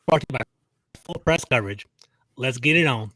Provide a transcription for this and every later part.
brought to you by Full Press Coverage. Let's get it on.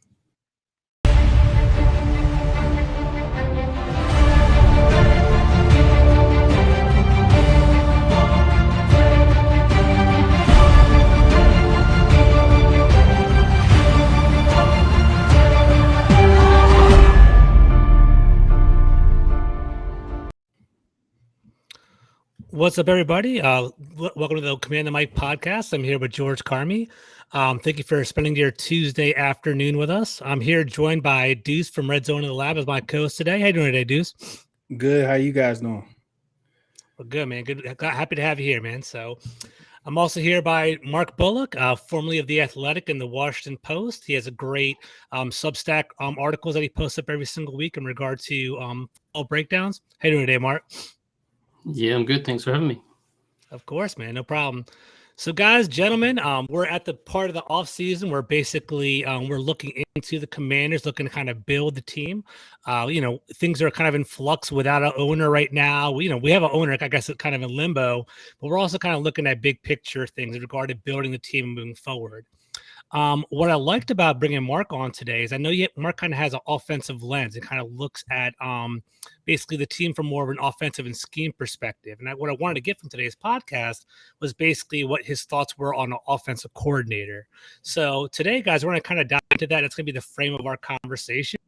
What's up, everybody? Welcome to the Command the Mic podcast. I'm here with George Carmi. Thank you for spending your Tuesday afternoon with us. I'm here joined by Deuce from RedZone in the Lab as my co-host today. How you doing today, Deuce? Good. How you guys doing? Well, good, man. Good. Happy to have you here, man. So I'm also here by Mark Bullock, formerly of The Athletic and The Washington Post. He has a great Substack articles that he posts up every single week in regard to all breakdowns. How you doing today, Mark? Yeah, I'm good. Thanks for having me. Of course, man. No problem. So, guys, gentlemen, we're at the part of the off season where basically we're looking into the Commanders, looking to kind of build the team. Things are kind of in flux without an owner right now. We have an owner, I guess, kind of in limbo, but we're also kind of looking at big picture things in regard to building the team moving forward. What I liked about bringing Mark on today is I know Mark kind of has an offensive lens and kind of looks at basically the team from more of an offensive and scheme perspective. And what I wanted to get from today's podcast was basically what his thoughts were on an offensive coordinator. So today, guys, we're going to kind of dive into that. It's going to be the frame of our conversation.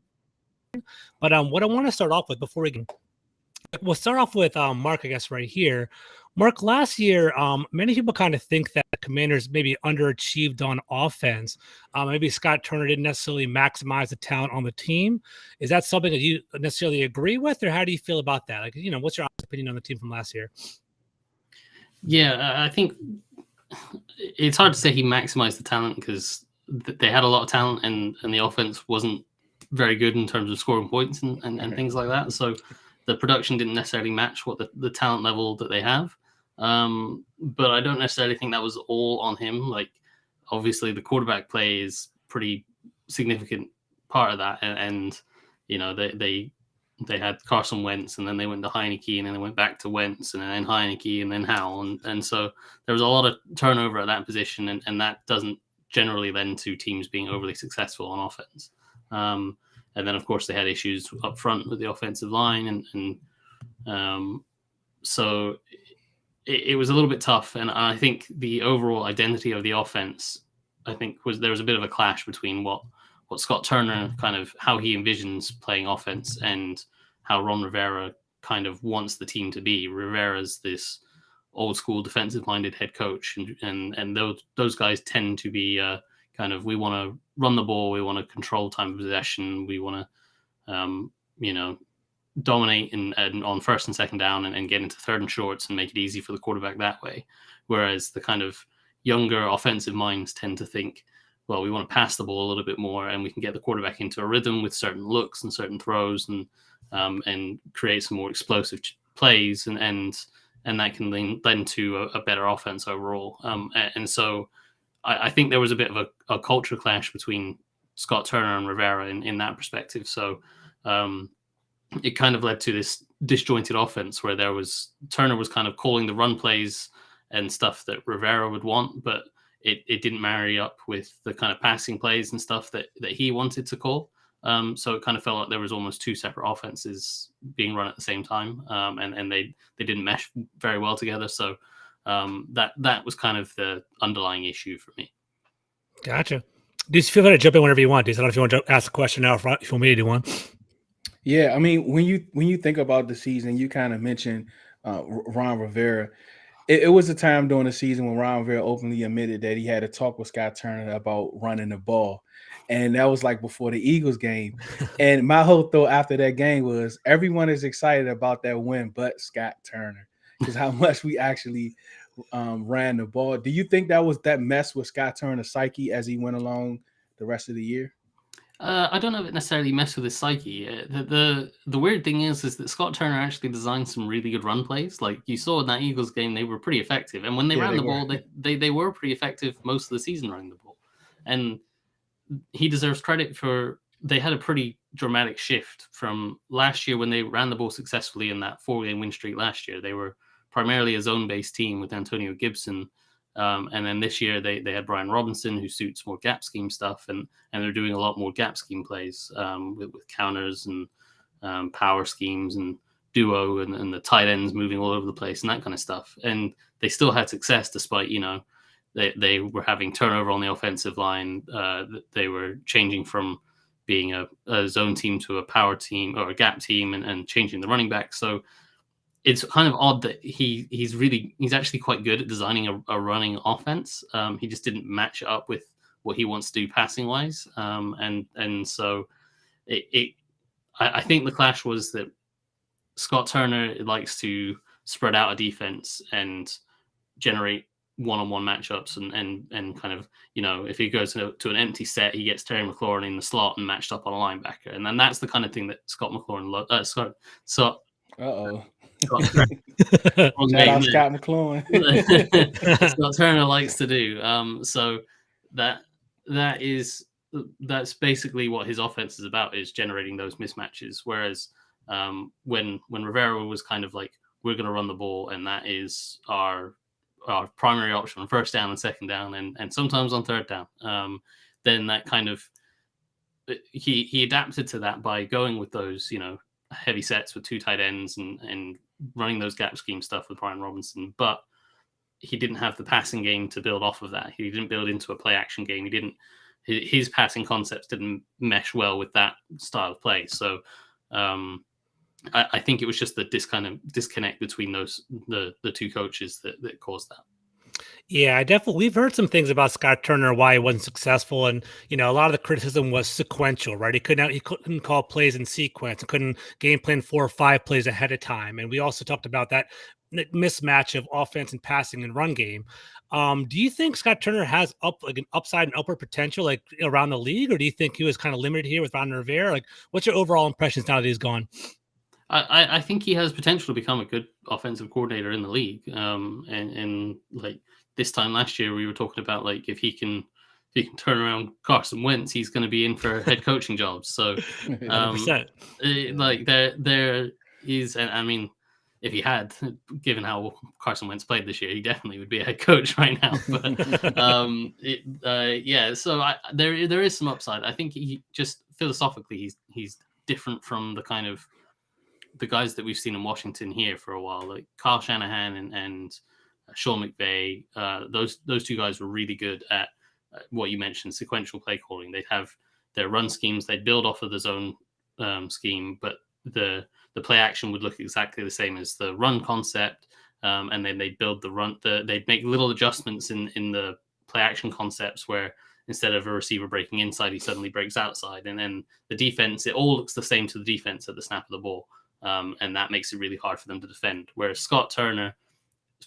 But what I want to start off with before we'll start off with Mark, I guess, right here. Mark, last year, many people kind of think that the Commanders maybe underachieved on offense. Maybe Scott Turner didn't necessarily maximize the talent on the team. Is that something that you necessarily agree with, or how do you feel about that? Like, what's your opinion on the team from last year? Yeah, I think it's hard to say he maximized the talent because they had a lot of talent and the offense wasn't very good in terms of scoring points and things like that. So the production didn't necessarily match what the talent level that they have. But I don't necessarily think that was all on him. Like, obviously, the quarterback play is pretty significant part of that. And they had Carson Wentz, and then they went to Heineke, and then they went back to Wentz, and then Heineke, and then Howell. And so there was a lot of turnover at that position, and that doesn't generally lend to teams being overly successful on offense. And then, of course, they had issues up front with the offensive line. So it was a little bit tough. And I think the overall identity of the offense, there was a bit of a clash between what Scott Turner, kind of how he envisions playing offense, and how Ron Rivera kind of wants the team to be. Rivera's this old school defensive minded head coach. And those guys tend to be kind of, we want to run the ball, we want to control time of possession, we want to, dominate and on first and second down and get into third and shorts and make it easy for the quarterback that way. Whereas the kind of younger offensive minds tend to think, well, we want to pass the ball a little bit more and we can get the quarterback into a rhythm with certain looks and certain throws and create some more explosive plays and that can lend to a better offense overall. And so I think there was a bit of a culture clash between Scott Turner and Rivera in that perspective. So it kind of led to this disjointed offense where Turner was kind of calling the run plays and stuff that Rivera would want, but it didn't marry up with the kind of passing plays and stuff that he wanted to call. So it kind of felt like there was almost two separate offenses being run at the same time, and they didn't mesh very well together. So that was kind of the underlying issue for me. Gotcha. Just feel free to jump in whenever you want. I don't know if you want to ask a question now, if you want me to do one. Yeah, I mean, when you think about the season, you kind of mentioned Ron Rivera. It was a time during the season when Ron Rivera openly admitted that he had a talk with Scott Turner about running the ball. And that was like before the Eagles game. And my whole thought after that game was everyone is excited about that win, but Scott Turner, because how much we actually ran the ball. Do you think that mess with Scott Turner's psyche as he went along the rest of the year? I don't know if it necessarily messed with his psyche. The weird thing is that Scott Turner actually designed some really good run plays. Like you saw in that Eagles game, they were pretty effective. And when they ran the ball, they were pretty effective most of the season running the ball. And he deserves credit for, they had a pretty dramatic shift from last year when they ran the ball successfully in that 4-game win streak last year. They were primarily a zone-based team with Antonio Gibson And then this year they had Brian Robinson, who suits more gap scheme stuff, and they're doing a lot more gap scheme plays with counters and power schemes and duo and the tight ends moving all over the place and that kind of stuff. And they still had success despite, they were having turnover on the offensive line. They were changing from being a zone team to a power team or a gap team and changing the running back. So it's kind of odd that he's actually quite good at designing a running offense. He just didn't match it up with what he wants to do passing wise. And so I think the clash was that Scott Turner likes to spread out a defense and generate one-on-one matchups and kind of, if he goes to an empty set, he gets Terry McLaurin in the slot and matched up on a linebacker. And then that's the kind of thing that Scott McLaurin Scott Scott McLaurin. Scott Turner likes to do. So that's basically what his offense is about, is generating those mismatches. Whereas when Rivera was kind of like, we're going to run the ball, and that is our primary option on first down and second down, and sometimes on third down, then that kind of he adapted to that by going with those heavy sets with two tight ends and running those gap scheme stuff with Brian Robinson. But he didn't have the passing game to build off of that. He didn't build into a play action game. His passing concepts didn't mesh well with that style of play. So I think it was just the disconnect between the two coaches that caused that. Yeah, we've heard some things about Scott Turner, why he wasn't successful. And, a lot of the criticism was sequential, right? He couldn't call plays in sequence, couldn't game plan 4 or 5 plays ahead of time. And we also talked about that mismatch of offense and passing and run game. Do you think Scott Turner has an upside and upward potential, like around the league? Or do you think he was kind of limited here with Ron Rivera? Like, what's your overall impressions now that he's gone? I think he has potential to become a good offensive coordinator in the league. And like this time last year, we were talking about like if he can turn around Carson Wentz, he's going to be in for head coaching jobs. So, like there is, and I mean, if he had, given how Carson Wentz played this year, he definitely would be a head coach right now. But yeah, so there is some upside. I think he just philosophically he's different from the kind of the guys that we've seen in Washington here for a while, like Kyle Shanahan and Sean McVay. Those two guys were really good at what you mentioned, sequential play calling. They'd have their run schemes, they'd build off of the zone scheme, but the play action would look exactly the same as the run concept, and then they'd build the run. They'd make little adjustments in the play action concepts where instead of a receiver breaking inside, he suddenly breaks outside, and then the defense, it all looks the same to the defense at the snap of the ball. And that makes it really hard for them to defend. Whereas Scott Turner,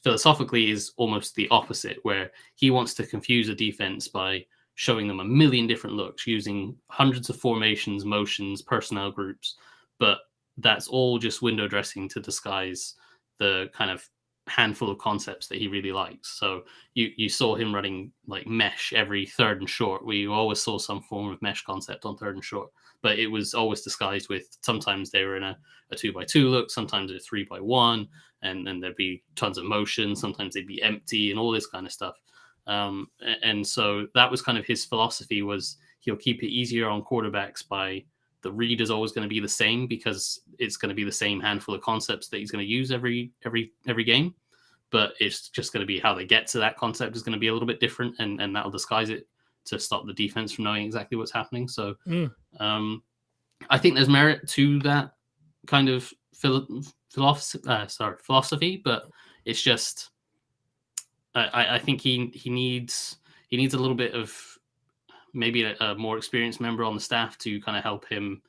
philosophically, is almost the opposite, where he wants to confuse a defense by showing them a million different looks, using hundreds of formations, motions, personnel groups. But that's all just window dressing to disguise the kind of handful of concepts that he really likes. So you saw him running like mesh every third and short. We always saw some form of mesh concept on third and short, but it was always disguised with, sometimes they were in a 2x2 look, sometimes a 3x1, and then there'd be tons of motion. Sometimes they'd be empty and all this kind of stuff. And so that was kind of his philosophy, was he'll keep it easier on quarterbacks by the read is always going to be the same, because it's going to be the same handful of concepts that he's going to use every game. But it's just going to be how they get to that concept is going to be a little bit different, and that'll disguise it to stop the defense from knowing exactly what's happening. So I think there's merit to that kind of philosophy, but it's just I think he needs a little bit of maybe a more experienced member on the staff to kind of help him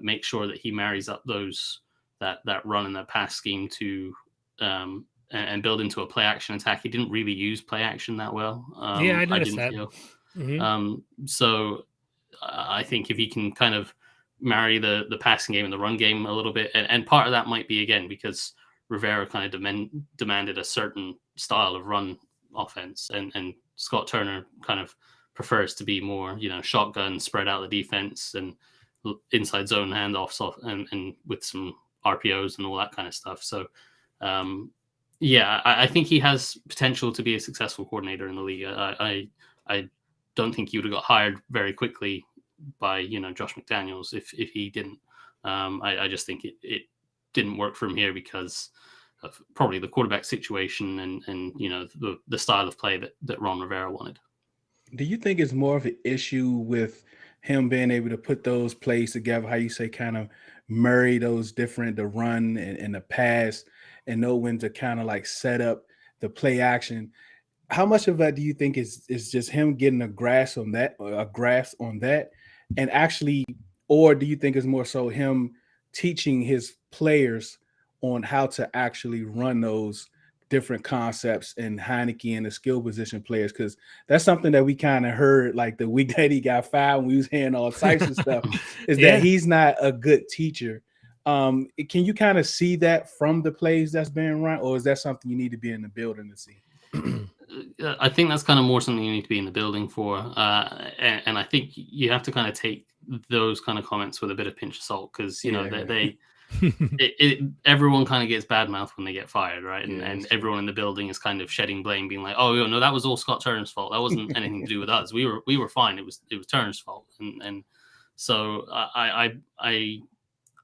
make sure that he marries up that run and that pass scheme to and build into a play action attack. He didn't really use play action that well. I noticed that. So I think if he can kind of marry the passing game and the run game a little bit, and part of that might be, again, because Rivera kind of demanded a certain style of run offense, and Scott Turner kind of prefers to be more, shotgun, spread out the defense and inside zone handoffs off and with some RPOs and all that kind of stuff. So Yeah, I think he has potential to be a successful coordinator in the league. I don't think he would have got hired very quickly by Josh McDaniels if he didn't. I just think it didn't work for him here because of probably the quarterback situation and the style of play that Ron Rivera wanted. Do you think it's more of an issue with him being able to put those plays together, how you say, kind of marry those different, the run and the pass, and know when to kind of like set up the play action? How much of that do you think is just him getting a grasp on that, and actually, or do you think it's more so him teaching his players on how to actually run those different concepts and Heineke and the skill position players? Because that's something that we kind of heard like the week that he got fired when we was hearing all types of stuff, is that he's not a good teacher. Can you kind of see that from the plays that's being run, or is that something you need to be in the building to see? I think that's kind of more something you need to be in the building for. And I think you have to kind of take those kind of comments with a bit of pinch of salt because, everyone kind of gets bad mouth when they get fired, right? And everyone in the building is kind of shedding blame, being like, "Oh, no, that was all Scott Turner's fault. That wasn't anything to do with us. We were fine. It was Turner's fault." And so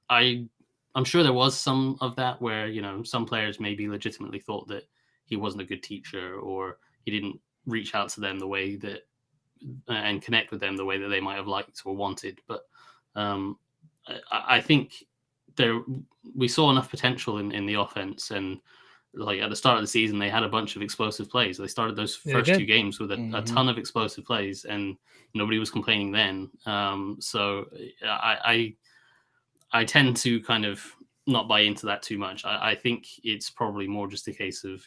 I'm sure there was some of that where some players maybe legitimately thought that he wasn't a good teacher or he didn't reach out to them the way that and connect with them the way that they might have liked or wanted. But I think we saw enough potential in the offense, and like at the start of the season, they had a bunch of explosive plays. They started those first two games with a ton of explosive plays, and nobody was complaining then. So I tend to kind of not buy into that too much. I think it's probably more just a case of,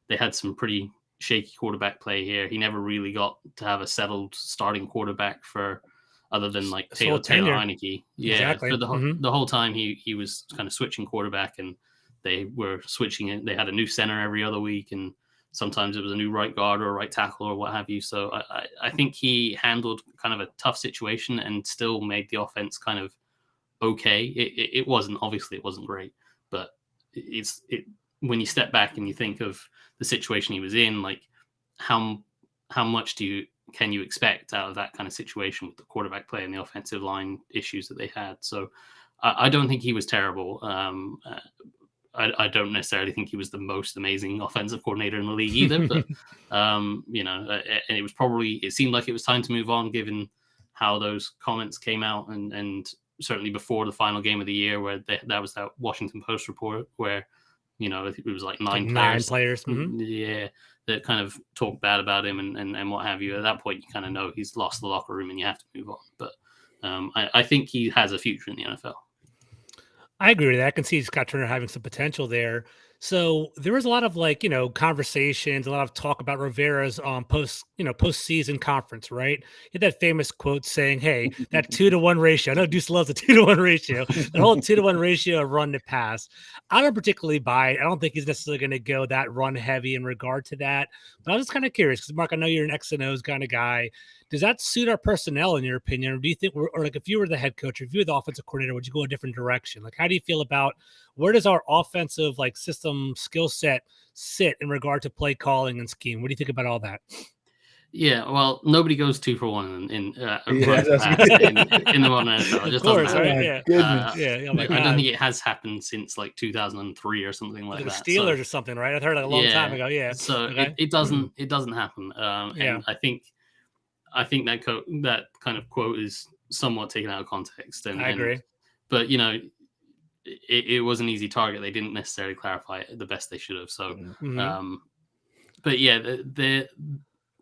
they had some pretty shaky quarterback play here. He never really got to have a settled starting quarterback for other than like Taylor Heineke. Yeah, exactly. For the whole time he was kind of switching quarterback, and they were switching it. They had a new center every other week, and sometimes it was a new right guard or a right tackle or what have you. So I think he handled kind of a tough situation and still made the offense kind of okay. It wasn't great, but when you step back and you think of the situation he was in, like how much can you expect out of that kind of situation with the quarterback play and the offensive line issues that they had? So I don't think he was terrible. I don't necessarily think he was the most amazing offensive coordinator in the league either, but and it seemed like it was time to move on given how those comments came out, and certainly before the final game of the year where that was that Washington Post report where, it was like nine players. Mm-hmm. Yeah, that kind of talked bad about him and what have you. At that point, you kind of know he's lost the locker room and you have to move on. But I think he has a future in the NFL. I agree with that. I can see Scott Turner having some potential there. So there was a lot of conversations, a lot of talk about Rivera's postseason conference, right? He had that famous quote saying, "Hey, that 2-to-1 ratio." I know Deuce loves the 2-to-1 ratio. The whole 2-to-1 ratio of run to pass. I don't particularly buy it. I don't think he's necessarily going to go that run heavy in regard to that. But I was just kind of curious because Mark, I know you're an X and O's kind of guy. Does that suit our personnel in your opinion? Or do you think if you were the head coach, or if you were the offensive coordinator, would you go a different direction? Like, how do you feel about where does our offensive system skill set sit in regard to play calling and scheme? What do you think about all that? Yeah, well, nobody goes 2 for 1 in the modern NFL. It just doesn't happen. Right? I don't think it has happened since 2003 or something like that. The Steelers or something, right? I've heard a long time ago. Yeah. So it doesn't happen. And I think that kind of quote is somewhat taken out of context. And I agree. But it was an easy target. They didn't necessarily clarify it the best they should have. So, but yeah,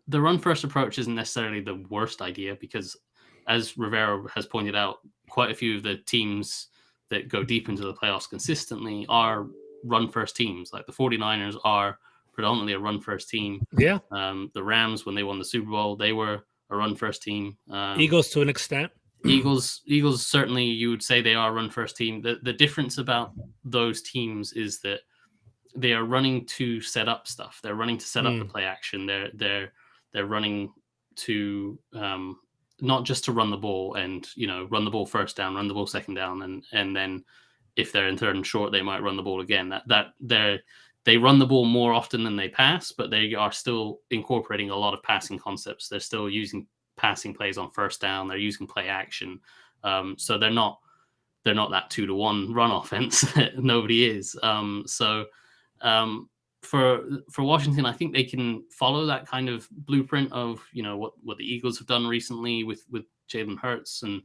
the run first approach isn't necessarily the worst idea because, as Rivera has pointed out, quite a few of the teams that go deep into the playoffs consistently are run first teams. Like the 49ers are predominantly a run first team. Yeah. The Rams, when they won the Super Bowl, they were a run first team. Eagles to an extent. Eagles certainly, you would say they are a run first team. The difference about those teams is that they are running to set up stuff. They're running to set up the play action. They're running to not just to run the ball and run the ball first down, run the ball second down, and then if they're in third and short, they might run the ball again. That they run the ball more often than they pass, but they are still incorporating a lot of passing concepts. They're still using passing plays on first down. They're using play action. So they're not that 2-to-1 run offense. Nobody is. For Washington, I think they can follow that kind of blueprint of, what the Eagles have done recently with Jalen Hurts and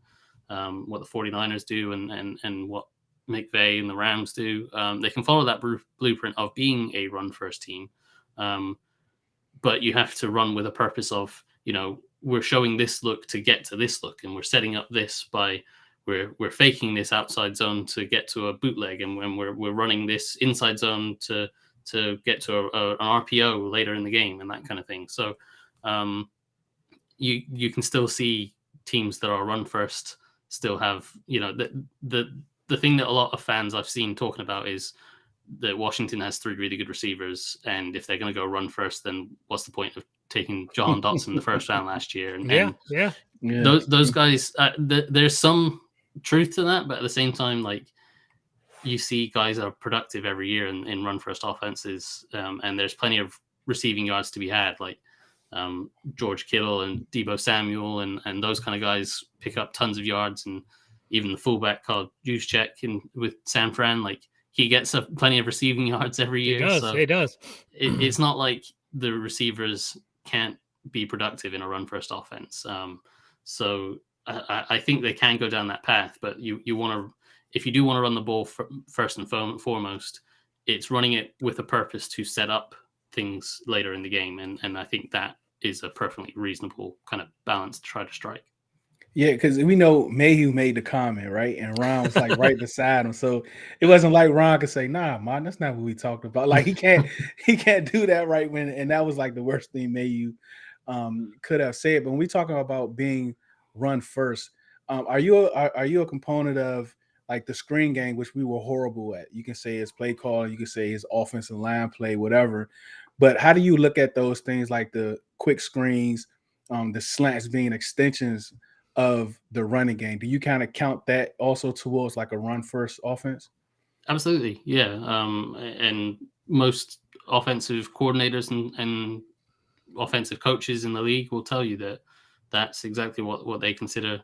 what the 49ers do and what McVay and the Rams do. They can follow that blueprint of being a run-first team. But you have to run with a purpose of, we're showing this look to get to this look, and we're setting up this by we're faking this outside zone to get to a bootleg, and when we're running this inside zone to get to an RPO later in the game and that kind of thing. So you can still see teams that are run first still have, the thing that a lot of fans I've seen talking about is that Washington has 3 really good receivers, and if they're going to go run first, then what's the point of taking Jahan Dotson in the first round last year? And those guys, there's some truth to that, but at the same time, like, you see guys are productive every year in run first offenses, and there's plenty of receiving yards to be had, like George Kittle and Deebo Samuel and those kind of guys pick up tons of yards, and even the fullback called Juszczyk with San Fran, like, he gets plenty of receiving yards every year. He does. It's not like the receivers can't be productive in a run first offense. So I think they can go down that path, but you want to, if you do want to run the ball first and foremost, it's running it with a purpose to set up things later in the game. And I think that is a perfectly reasonable kind of balance to try to strike. Yeah, because we know Mayhew made the comment, right? And Ron was like right beside him. So it wasn't like Ron could say, nah, man, that's not what we talked about. Like he can't do that right when, and that was like the worst thing Mayhew could have said. But when we talking about being run first, are you a component of like the screen game, which we were horrible at? You can say it's play call, you can say it's offensive line play, whatever. But how do you look at those things like the quick screens, the slants being extensions of the running game? Do you kind of count that also towards like a run first offense? Absolutely. Yeah. And most offensive coordinators and offensive coaches in the league will tell you that that's exactly what they consider.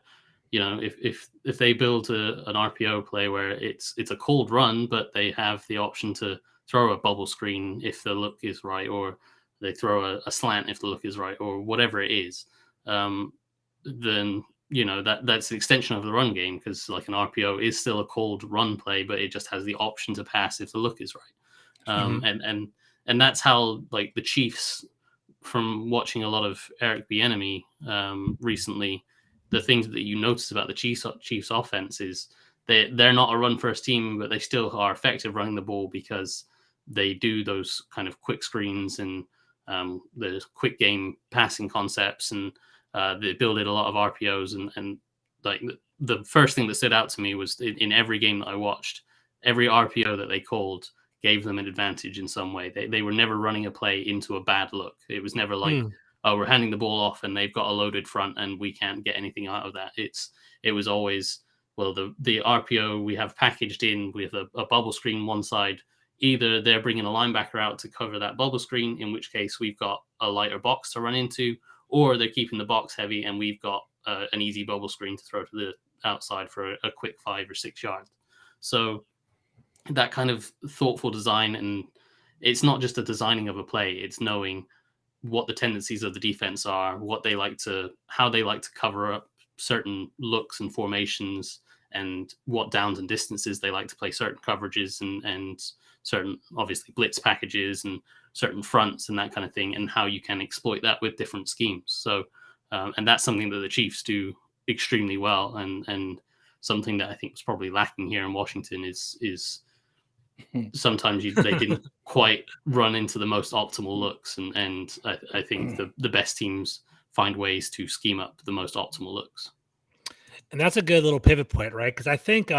If they build an RPO play where it's a cold run, but they have the option to throw a bubble screen if the look is right, or they throw a slant if the look is right, or whatever it is, then that's the extension of the run game, because like an RPO is still a cold run play, but it just has the option to pass if the look is right. And that's how, like, the Chiefs, from watching a lot of Eric Bieniemy recently, the things that you notice about the Chiefs offense is they're not a run first team, but they still are effective running the ball because they do those kind of quick screens and the quick game passing concepts, and they build in a lot of RPOs. And like the first thing that stood out to me was in every game that I watched, every RPO that they called gave them an advantage in some way. They were never running a play into a bad look. It was never like, oh, we're handing the ball off and they've got a loaded front and we can't get anything out of that. It was always, well, the RPO we have packaged in with a bubble screen one side. Either they're bringing a linebacker out to cover that bubble screen, in which case we've got a lighter box to run into, or they're keeping the box heavy and we've got an easy bubble screen to throw to the outside for a quick 5 or 6 yards. So that kind of thoughtful design, and it's not just a designing of a play, it's knowing what the tendencies of the defense are, how they like to cover up certain looks and formations, and what downs and distances they like to play certain coverages and certain, obviously, blitz packages and certain fronts and that kind of thing, and how you can exploit that with different schemes. So, and that's something that the Chiefs do extremely well, and something that I think was probably lacking here in Washington is sometimes they didn't quite run into the most optimal looks, and I think the best teams find ways to scheme up the most optimal looks. And that's a good little pivot point, right? Because I think,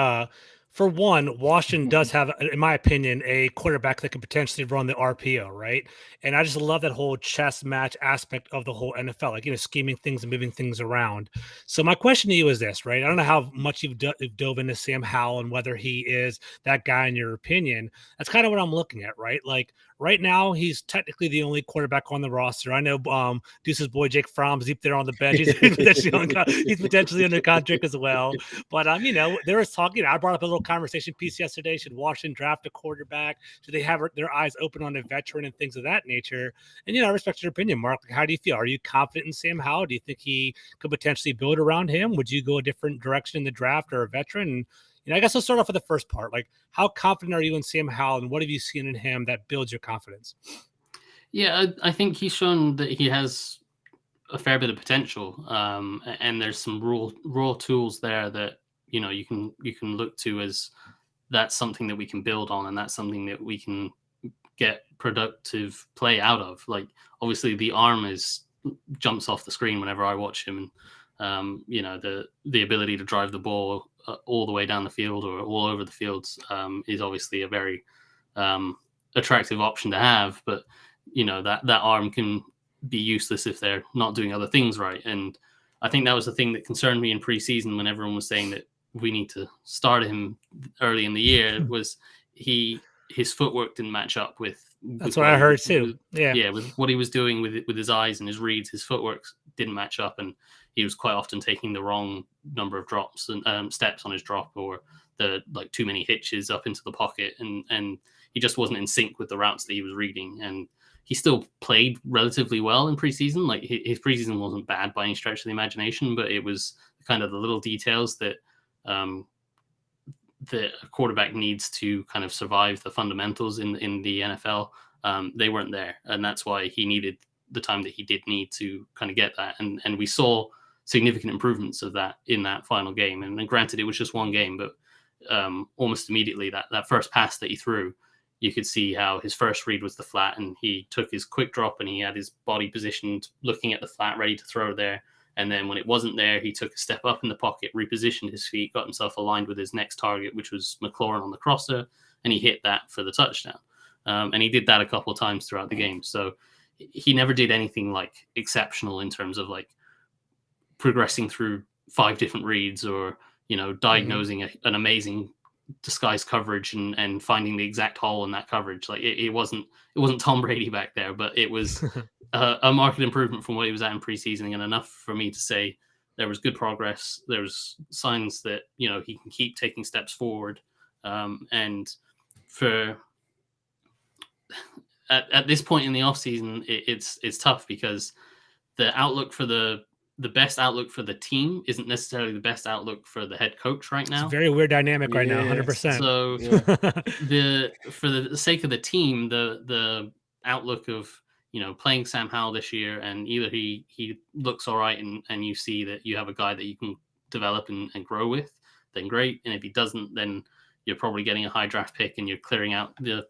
for one, Washington does have, in my opinion, a quarterback that can potentially run the RPO, right? And I just love that whole chess match aspect of the whole NFL, like, scheming things and moving things around. So my question to you is this, right? I don't know how much you've dove into Sam Howell and whether he is that guy in your opinion. That's kind of what I'm looking at, right? Like, right now he's technically the only quarterback on the roster. I know Deuce's boy Jake Fromm's deep there on the bench. He's potentially under contract as well. But you know, there was talk. You know, I brought up a little conversation piece yesterday. Should Washington draft a quarterback? Should they have their eyes open on a veteran and things of that nature? And you know, I respect your opinion, Mark. How do you feel? Are you confident in Sam Howell? Do you think he could potentially build around him? Would you go a different direction in the draft or a veteran? And, you know, I guess I'll start off with the first part. Like, how confident are you in Sam Howell, and what have you seen in him that builds your confidence? Yeah, I think he's shown that he has a fair bit of potential, and there's some raw tools there that you know you can look to as that's something that we can build on, and that's something that we can get productive play out of. Like, obviously, the arm jumps off the screen whenever I watch him, and you know, the ability to drive the ball all the way down the field or all over the fields is obviously a very attractive option to have. But you know, that arm can be useless if they're not doing other things right. And I think that was the thing that concerned me in preseason when everyone was saying that we need to start him early in the year, was his footwork didn't match up with that's what I heard too. With what he was doing with his eyes and his reads. His footwork didn't match up, and he was quite often taking the wrong number of drops and steps on his drop, or too many hitches up into the pocket, and he just wasn't in sync with the routes that he was reading. And he still played relatively well in preseason. Like, his preseason wasn't bad by any stretch of the imagination, but it was kind of the little details that a quarterback needs to kind of survive the fundamentals in the NFL. They weren't there, and that's why he needed the time that he did need to kind of get that. And we saw significant improvements of that in that final game. And granted, it was just one game, but almost immediately that first pass that he threw, you could see how his first read was the flat, and he took his quick drop and he had his body positioned, looking at the flat, ready to throw there. And then when it wasn't there, he took a step up in the pocket, repositioned his feet, got himself aligned with his next target, which was McLaurin on the crosser, and he hit that for the touchdown. And he did that a couple of times throughout the game. So he never did anything like exceptional in terms of like progressing through 5 different reads, or, you know, diagnosing an amazing disguise coverage and finding the exact hole in that coverage. Like, it wasn't Tom Brady back there, but it was a marked improvement from what he was at in preseason, and enough for me to say there was good progress. There was signs that, you know, he can keep taking steps forward. And for at this point in the offseason, it's tough, because the outlook for the best outlook for the team isn't necessarily the best outlook for the head coach right now. It's a very weird dynamic right now, 100%. So for the sake of the team, the outlook of, you know, playing Sam Howell this year, and either he looks all right and you see that you have a guy that you can develop and grow with, then great. And if he doesn't, then you're probably getting a high draft pick and you're clearing out the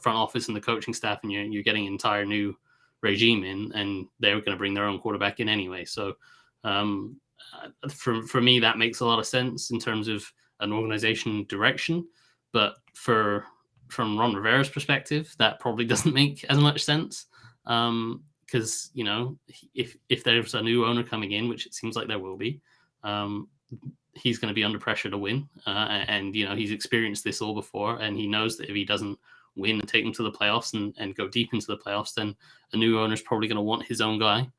front office and the coaching staff, and you're getting an entire new regime in, and they're going to bring their own quarterback in anyway. So for me, that makes a lot of sense in terms of an organization direction. But from Ron Rivera's perspective, that probably doesn't make as much sense, because, you know, if there's a new owner coming in, which it seems like there will be, he's going to be under pressure to win. And, you know, he's experienced this all before, and he knows that if he doesn't win and take them to the playoffs and go deep into the playoffs, then a new owner is probably going to want his own guy.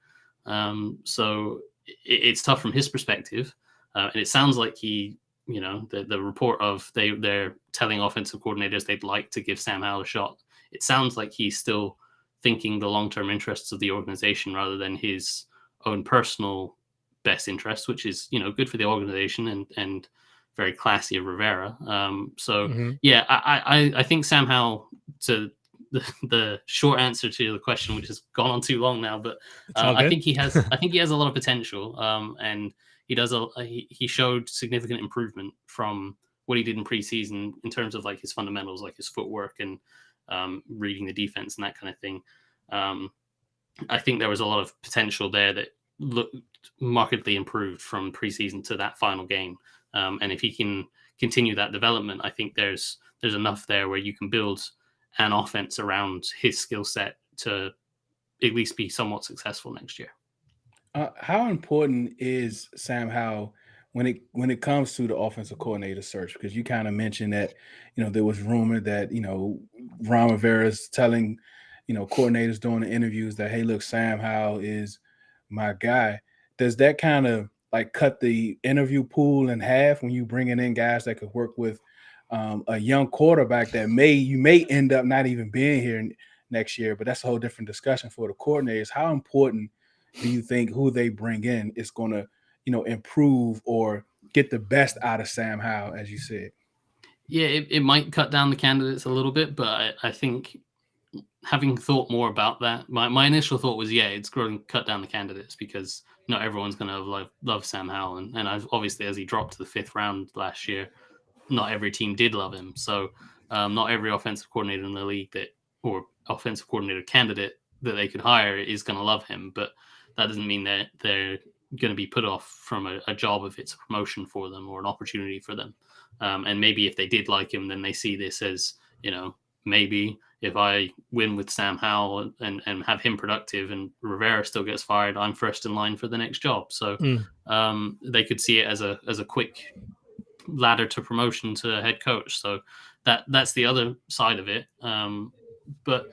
So it's tough from his perspective. And it sounds like he, you know, the report of they're telling offensive coordinators they'd like to give Sam Howell a shot. It sounds like he's still thinking the long-term interests of the organization rather than his own personal best interests, which is, you know, good for the organization and very classy of Rivera. Yeah, I think Sam Howell, to the short answer to the question, which has gone on too long now, but I think he has a lot of potential, and he showed significant improvement from what he did in preseason in terms of like his fundamentals, like his footwork and reading the defense and that kind of thing. I think there was a lot of potential there that looked markedly improved from preseason to that final game. And if he can continue that development, I think there's enough there where you can build an offense around his skill set to at least be somewhat successful next year. How important is Sam Howell when it comes to the offensive coordinator search, because you kind of mentioned that, there was rumor that, Ron Rivera is telling, coordinators during the interviews that, hey, look, Sam Howell is my guy. Does that kind of like cut the interview pool in half when you bringing in guys that could work with a young quarterback that you may end up not even being here next year? But that's a whole different discussion for the coordinators. How important do you think who they bring in is going to, improve or get the best out of Sam Howell, as you said? Yeah, it might cut down the candidates a little bit, but I think having thought more about that, my initial thought was, it's going to cut down the candidates because not everyone's going to love Sam Howell. And obviously, as he dropped to the 5th round last year, not every team did love him. So not every offensive coordinator in the league or offensive coordinator candidate that they could hire is going to love him. But that doesn't mean that they're going to be put off from a job if it's a promotion for them or an opportunity for them. And maybe if they did like him, then they see this as, maybe if I win with Sam Howell and have him productive and Rivera still gets fired, I'm first in line for the next job. So they could see it as a quick ladder to promotion to head coach. So that's the other side of it. But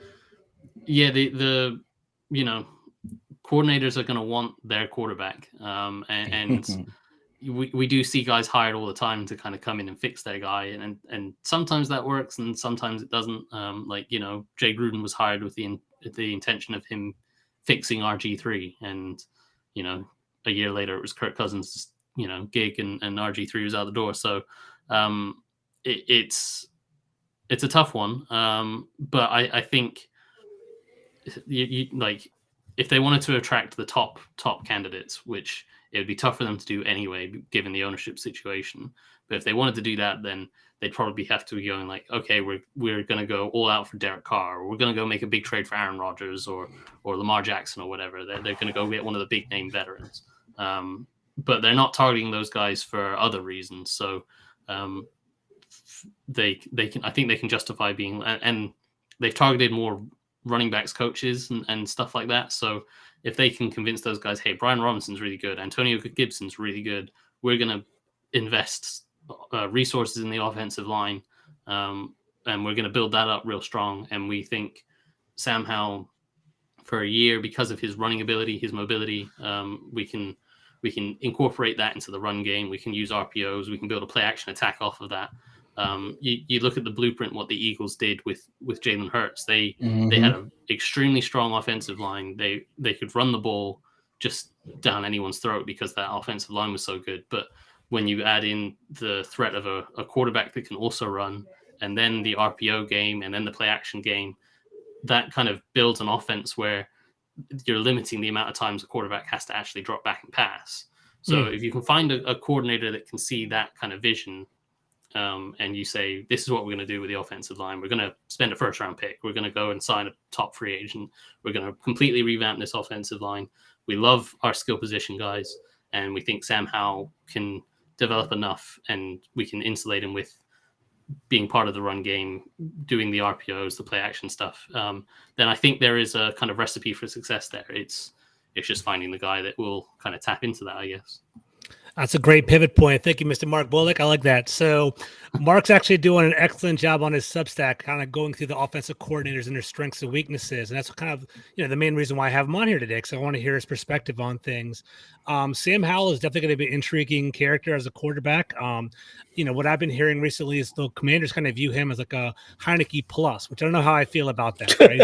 yeah, the coordinators are going to want their quarterback. And we do see guys hired all the time to kind of come in and fix their guy. And sometimes that works and sometimes it doesn't. Jay Gruden was hired with the intention of him fixing RG3. And, a year later it was Kirk Cousins' gig and RG3 was out the door. So it's a tough one. But I think you if they wanted to attract the top candidates, which it would be tough for them to do anyway, given the ownership situation. But if they wanted to do that, then they'd probably have to be going like, okay, we're going to go all out for Derek Carr, or we're going to go make a big trade for Aaron Rodgers or Lamar Jackson or whatever. They're going to go get one of the big name veterans. But they're not targeting those guys for other reasons. So I think they can justify being, and they've targeted more running backs coaches and stuff like that. So if they can convince those guys, hey, Brian Robinson's really good, Antonio Gibson's really good, we're going to invest resources in the offensive line, and we're going to build that up real strong. And we think Sam Howell, for a year, because of his running ability, his mobility, we can incorporate that into the run game. We can use RPOs. We can build a play action attack off of that. You look at the blueprint, what the Eagles did with Jalen Hurts. They had an extremely strong offensive line. They could run the ball just down anyone's throat because that offensive line was so good. But when you add in the threat of a quarterback that can also run, and then the RPO game, and then the play action game, that kind of builds an offense where you're limiting the amount of times a quarterback has to actually drop back and pass. So if you can find a coordinator that can see that kind of vision, and you say, this is what we're going to do with the offensive line. We're going to spend a first-round pick. We're going to go and sign a top free agent. We're going to completely revamp this offensive line. We love our skill position guys, and we think Sam Howell can develop enough, and we can insulate him with being part of the run game, doing the RPOs, the play action stuff. Then I think there is a kind of recipe for success there. It's just finding the guy that will kind of tap into that, I guess. That's a great pivot point. Thank you, Mr. Mark Bullock. I like that. So Mark's actually doing an excellent job on his Substack, kind of going through the offensive coordinators and their strengths and weaknesses. And that's kind of, the main reason why I have him on here today, because I want to hear his perspective on things. Sam Howell is definitely going to be an intriguing character as a quarterback. What I've been hearing recently is the Commanders kind of view him as like a Heineke plus, which I don't know how I feel about that. Right?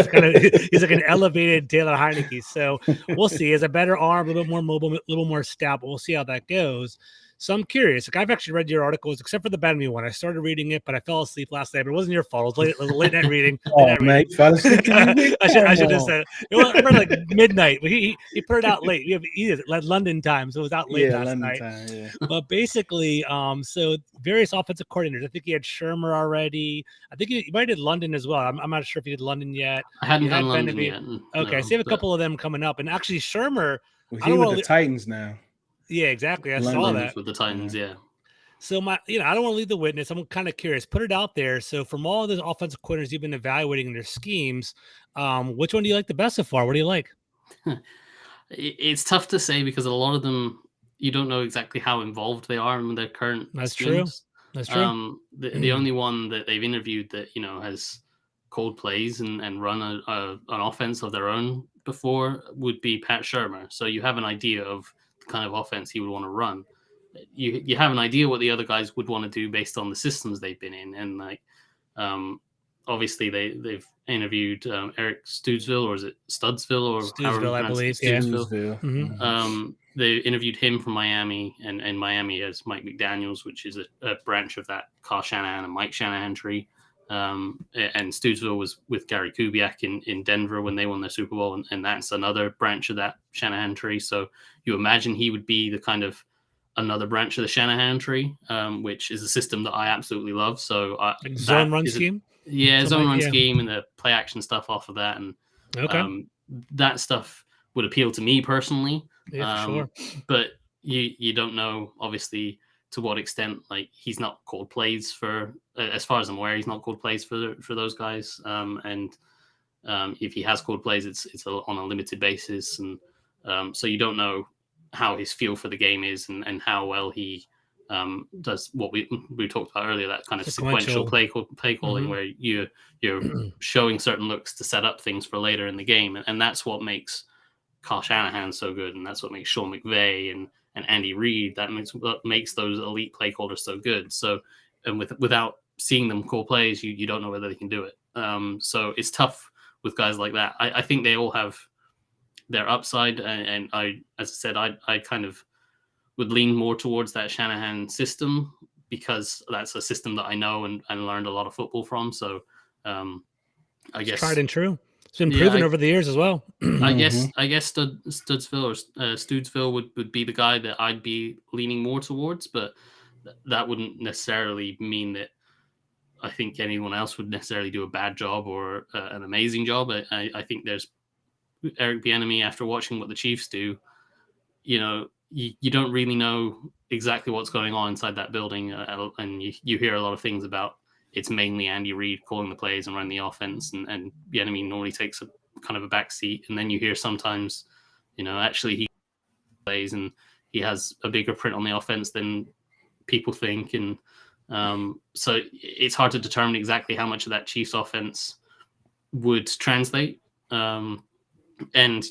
He's like an elevated Taylor Heineke. So we'll see. He has a better arm, a little bit more mobile, a little more stout, but we'll see how that goes. So I'm curious. Like, I've actually read your articles, except for the Bad Me one. I started reading it, but I fell asleep last night. But it wasn't your fault. It was late night reading. Mate, fell asleep. I should have said it. I read like midnight. He put it out late. He is like London time, so it was out late last London night. Time, yeah. But basically, so various offensive coordinators. I think he had Shermer already. I think he might have did London as well. I'm not sure if he did London yet. I hadn't done London yet. Okay, so you have a couple of them coming up, and actually Shermer. He's with the Titans now. Yeah, exactly. I London saw that with the Titans. Yeah. So I don't want to leave the witness. I'm kind of curious. Put it out there. So from all of those offensive coordinators you've been evaluating their schemes, which one do you like the best so far? What do you like? It's tough to say because a lot of them, you don't know exactly how involved they are in their current That's true. schemes. That's true. The only one that they've interviewed that has called plays and run an offense of their own before would be Pat Shermer. So you have an idea of the kind of offense he would want to run. You have an idea what the other guys would want to do based on the systems they've been in, and like obviously they've interviewed Eric Studsville, or is it Studsville, or Studsville, I believe. Studsville. They interviewed him from Miami, and Miami has Mike McDaniels, which is a branch of that Kyle Shanahan and Mike Shanahan tree. And Studsville was with Gary Kubiak in Denver when they won their Super Bowl, and that's another branch of that Shanahan tree. So you imagine he would be the kind of another branch of the Shanahan tree, which is a system that I absolutely love. So zone run scheme? Zone run scheme and the play action stuff off of that. And that stuff would appeal to me personally. Yeah, for sure. But you don't know, obviously, to what extent, like, he's not called plays for, as far as I'm aware, he's not called plays for those guys. And if he has called plays, it's on a limited basis. And so you don't know how his feel for the game is and how well he does what we talked about earlier, that kind of sequential play calling, where you're showing certain looks to set up things for later in the game. And that's what makes Kyle Shanahan so good, and that's what makes Sean McVay and Andy Reid, that makes those elite play callers so good. So, and without seeing them call plays, you don't know whether they can do it. So it's tough with guys like that. I think they all have their upside, and as I said, I kind of would lean more towards that Shanahan system because that's a system that I know and learned a lot of football from. So I guess tried and true. It's been proven over the years as well. I guess Studsville would be the guy that I'd be leaning more towards, but that wouldn't necessarily mean that I think anyone else would necessarily do a bad job or an amazing job. I think there's Eric Bieniemy, after watching what the Chiefs do, you don't really know exactly what's going on inside that building, and you hear a lot of things about it's mainly Andy Reid calling the plays and running the offense, and Bieniemy normally takes a kind of a back seat. And then you hear sometimes, actually he plays and he has a bigger print on the offense than people think. And so it's hard to determine exactly how much of that Chiefs offense would translate. And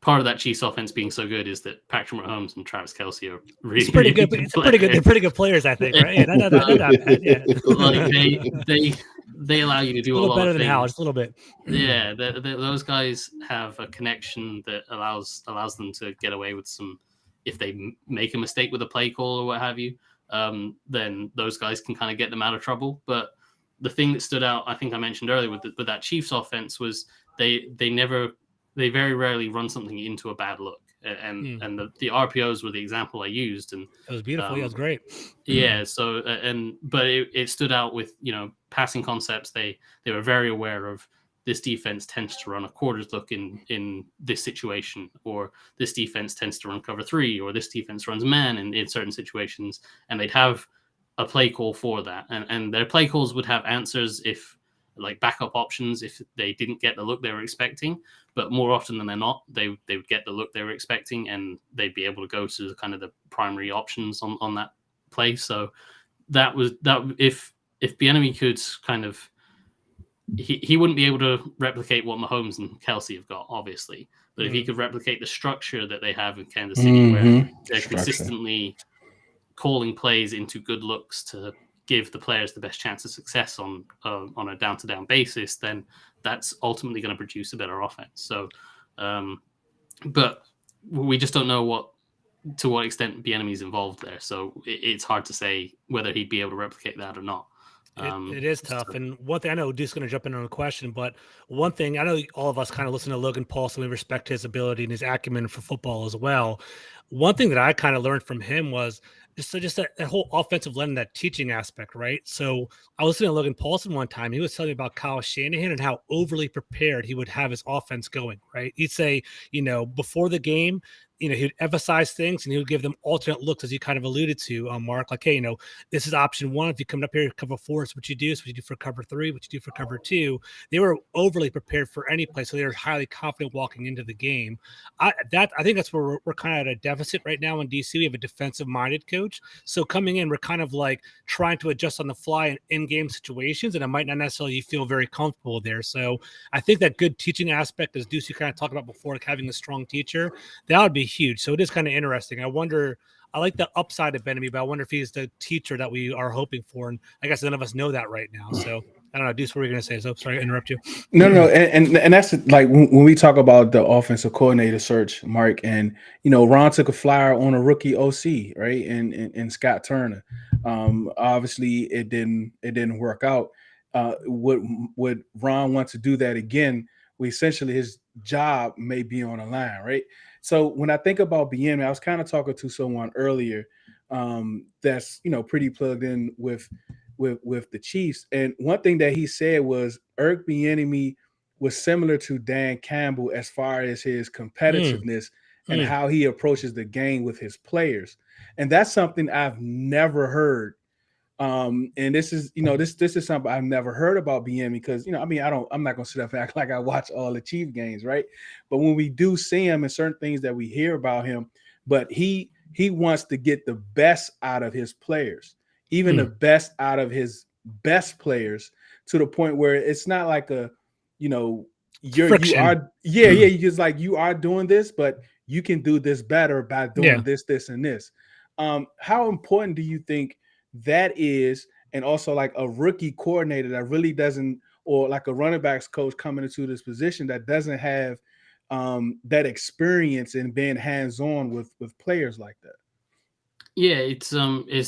part of that Chiefs offense being so good is that Patrick Mahomes and Travis Kelce are really pretty good. They're pretty good players, I think. Right? Yeah, not bad. Yeah. Like they allow you to do a little better of than things. Hal, just a little bit. Yeah, those guys have a connection that allows them to get away with some. If they make a mistake with a play call or what have you, then those guys can kind of get them out of trouble. But the thing that stood out, I think I mentioned earlier with that Chiefs offense, was they very rarely run something into a bad look, and the RPOs were the example I used, and it was beautiful. It was great. Yeah. So but it stood out with passing concepts. They were very aware of this defense tends to run a quarters look in this situation, or this defense tends to run cover 3, or this defense runs man in certain situations, and they'd have a play call for that, and their play calls would have answers if, like, backup options if they didn't get the look they were expecting. But more often than they're not, they would get the look they were expecting, and they'd be able to go to the kind of the primary options on that play. So that if Bieniemy could kind of, he wouldn't be able to replicate what Mahomes and Kelce have got, obviously. But if he could replicate the structure that they have in Kansas City, where they're consistently calling plays into good looks to give the players the best chance of success on a down-to-down basis, then that's ultimately going to produce a better offense. So, but we just don't know to what extent Bieniemy's involved there. So it's hard to say whether he'd be able to replicate that or not. It is tough. And one thing, I know Deuce's going to jump in on a question, but one thing, I know all of us kind of listen to Logan Paulson, we respect his ability and his acumen for football as well. One thing that I kind of learned from him was just that whole offensive lens, that teaching aspect, right? So I was listening to Logan Paulson one time. He was telling me about Kyle Shanahan and how overly prepared he would have his offense going, right? He'd say, before the game, he would emphasize things and he would give them alternate looks, as you kind of alluded to, Mark. Like, hey, this is option one. If you come up here, cover 4 is what you do. So what you do for cover 3, what you do for cover 2. They were overly prepared for any play, so they were highly confident walking into the game. I think that's where we're kind of at a deficit right now in DC. We have a defensive-minded coach, so coming in, we're kind of like trying to adjust on the fly in game situations, and it might not necessarily feel very comfortable there. So I think that good teaching aspect, as Deuce you kind of talked about before, like having a strong teacher, that would be huge. So it is kind of interesting. I like the upside of Ben-Ami, but I wonder if he's the teacher that we are hoping for. And I guess none of us know that right now. So I don't know, Deuce, what were you going to say? So sorry to interrupt you. No. And that's like when we talk about the offensive coordinator search, Mark, and, Ron took a flyer on a rookie OC, right? And Scott Turner. Obviously it didn't work out. Would Ron want to do that again? Essentially his job may be on the line, right? So when I think about BM, I was kind of talking to someone earlier that's pretty plugged in with the Chiefs, and one thing that he said was Eric Bieniemy was similar to Dan Campbell as far as his competitiveness and how he approaches the game with his players, and that's something I've never heard. And this is, this is something I've never heard about BM because, I'm not going to sit up and act like I watch all the Chief games, right? But when we do see him and certain things that we hear about him, but he wants to get the best out of his players, even the best out of his best players, to the point where it's not like you just like, you are doing this, but you can do this better by doing this, and this. How important do you think that is? And also like a rookie coordinator that really doesn't, or like a running backs coach coming into this position that doesn't have that experience in being hands-on with players like that? Yeah, it's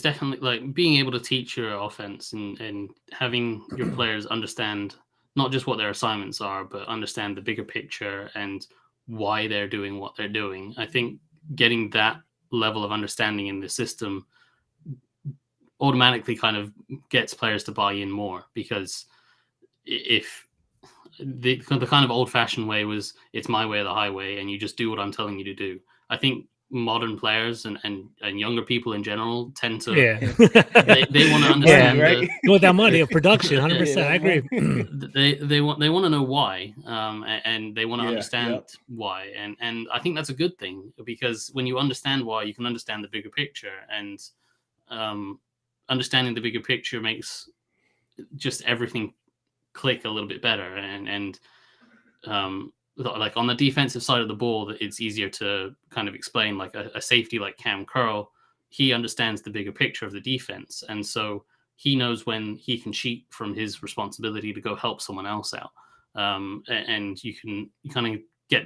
definitely like being able to teach your offense and having your players understand not just what their assignments are, but understand the bigger picture and why they're doing what they're doing. I think getting that level of understanding in the system automatically kind of gets players to buy in more, because if the kind of old-fashioned way was it's my way or the highway and you just do what I'm telling you to do, I think modern players and younger people in general tend to they want to understand right? With that money of production, 100%. I agree. They want to know why, and they want to understand why, and I think that's a good thing, because when you understand why, you can understand the bigger picture, and understanding the bigger picture makes just everything click a little bit better. And like on the defensive side of the ball, it's easier to kind of explain. Like a safety like Cam Curl, he understands the bigger picture of the defense, and so he knows when he can cheat from his responsibility to go help someone else out. And you kind of get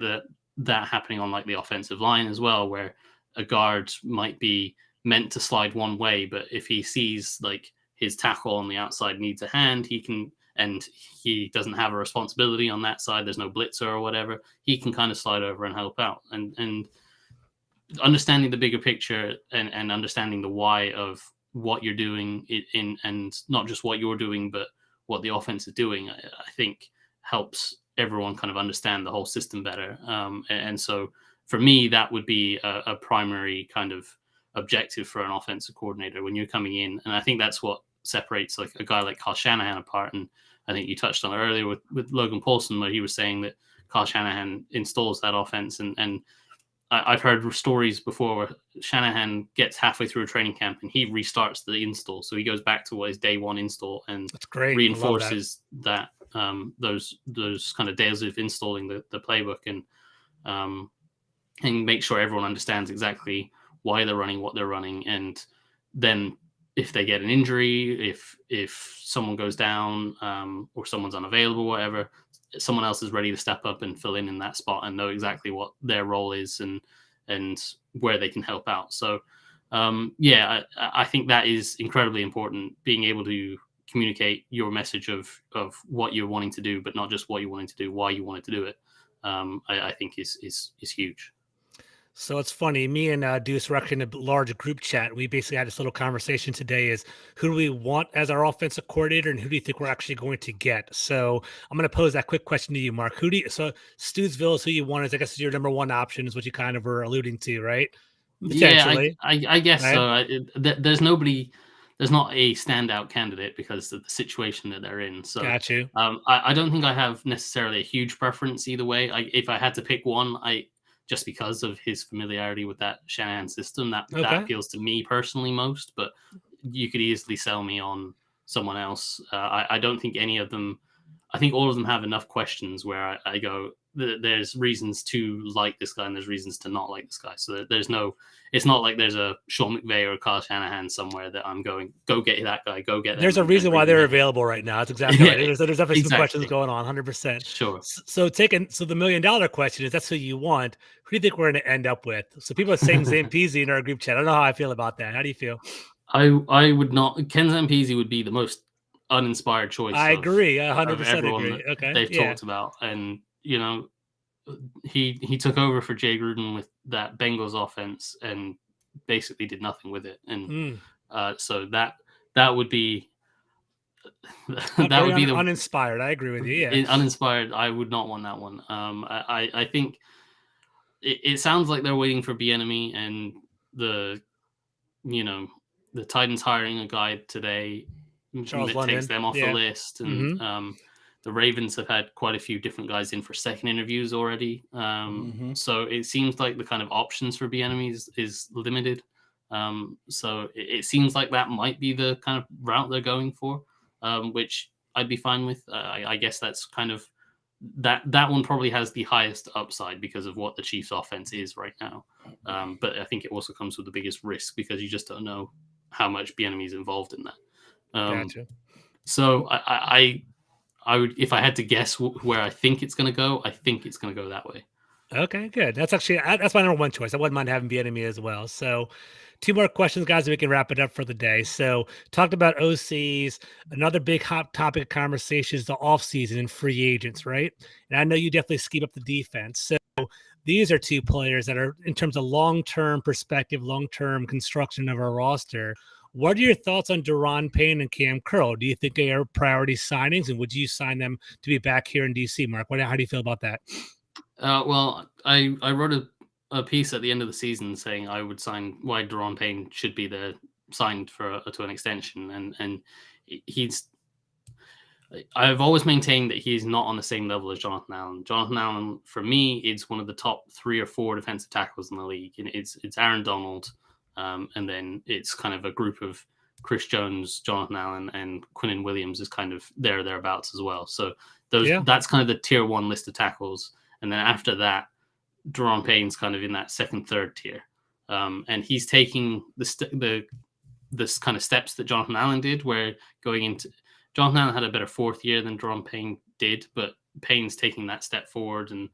that happening on like the offensive line as well, where a guard might be meant to slide one way, but if he sees like his tackle on the outside needs a hand, he can, and he doesn't have a responsibility on that side, there's no blitzer or whatever, he can kind of slide over and help out. And understanding the bigger picture and understanding the why of what you're doing and not just what you're doing, but what the offense is doing, I think helps everyone kind of understand the whole system better. And so for me, that would be a primary kind of objective for an offensive coordinator when you're coming in. And I think that's what separates like a guy like Kyle Shanahan apart. And I think you touched on it earlier with Logan Paulson, where he was saying that Kyle Shanahan installs that offense. And I've heard stories before where Shanahan gets halfway through a training camp and he restarts the install. So he goes back to what his day one install and that's great. Reinforces that those kind of days of installing the playbook and make sure everyone understands exactly why they're running what they're running. And then if they get an injury, if someone goes down or someone's unavailable, whatever, someone else is ready to step up and fill in that spot and know exactly what their role is and where they can help out. So I think that is incredibly important, being able to communicate your message of what you're wanting to do, but not just what you're wanting to do, why you wanted to do it. I think is huge. So it's funny. Me and Deuce were actually in a large group chat. We basically had this little conversation today: is who do we want as our offensive coordinator, and who do you think we're actually going to get? So I'm going to pose that quick question to you, Mark. Who do you, so Stootsville is who you want? Is I guess is your number one option, is what you kind of were alluding to, right? Yeah, Potentially, I guess right? so. There's nobody, there's not a standout candidate because of the situation that they're in. So Got you. I don't think I have necessarily a huge preference either way. If I had to pick one, just because of his familiarity with that Shanahan system, that Okay. appeals to me personally most. But you could easily sell me on someone else. I don't think any of them. I think all of them have enough questions where I go, there's reasons to like this guy and there's reasons to not like this guy. So there's no, it's not like there's a Sean McVay or a Kyle Shanahan somewhere that I'm going, go get that guy, go get them. There's a reason why they're available right now. That's exactly right. There's definitely some questions going on, 100%. Sure. So the $1 million question is, that's who you want. Who do you think we're going to end up with? So people are saying Zampese in our group chat. I don't know how I feel about that. How do you feel? I would not. Ken Zampese would be the most uninspired choice. I agree. 100% agree. Okay. they've talked about, and he took over for Jay Gruden with that Bengals offense and basically did nothing with it, and so that would be that would be the uninspired. I agree with you. Yeah, uninspired. I would not want that one. I think it sounds like they're waiting for Bieniemy, and the Titans hiring a guy today Charles that London takes them off the list, and the Ravens have had quite a few different guys in for second interviews already. So it seems like the kind of options for Bieniemy is limited. So it seems like that might be the kind of route they're going for, which I'd be fine with. I guess that's kind of that one probably has the highest upside because of what the Chiefs' offense is right now. But I think it also comes with the biggest risk because you just don't know how much Bieniemy is involved in that. Gotcha. So I would, if I had to guess where I think it's going to go, I think it's going to go that way. Okay, good. That's my number one choice. I wouldn't mind having Bieniemy as well. So, two more questions, guys, and we can wrap it up for the day. So, talked about OCs. Another big hot topic of conversation is the offseason and free agents, right? And I know you definitely scheme up the defense. So, these are two players that are, in terms of long-term perspective, long-term construction of our roster. What are your thoughts on Daron Payne and Cam Curl? Do you think they are priority signings, and would you sign them to be back here in DC, Mark? How do you feel about that? Well, I wrote a piece at the end of the season saying I would sign why Daron Payne should be signed to an extension, and I've always maintained that he's not on the same level as Jonathan Allen. Jonathan Allen, for me, is one of the top 3 or 4 defensive tackles in the league. And it's Aaron Donald, and then it's kind of a group of Chris Jones, Jonathan Allen, and Quinnen Williams is kind of thereabouts as well. So that's kind of the tier 1 list of tackles. And then after that, Daron Payne's kind of in that second, third tier. And he's taking this kind of steps that Jonathan Allen did, where Jonathan Allen had a better 4th year than Daron Payne did, but Payne's taking that step forward, and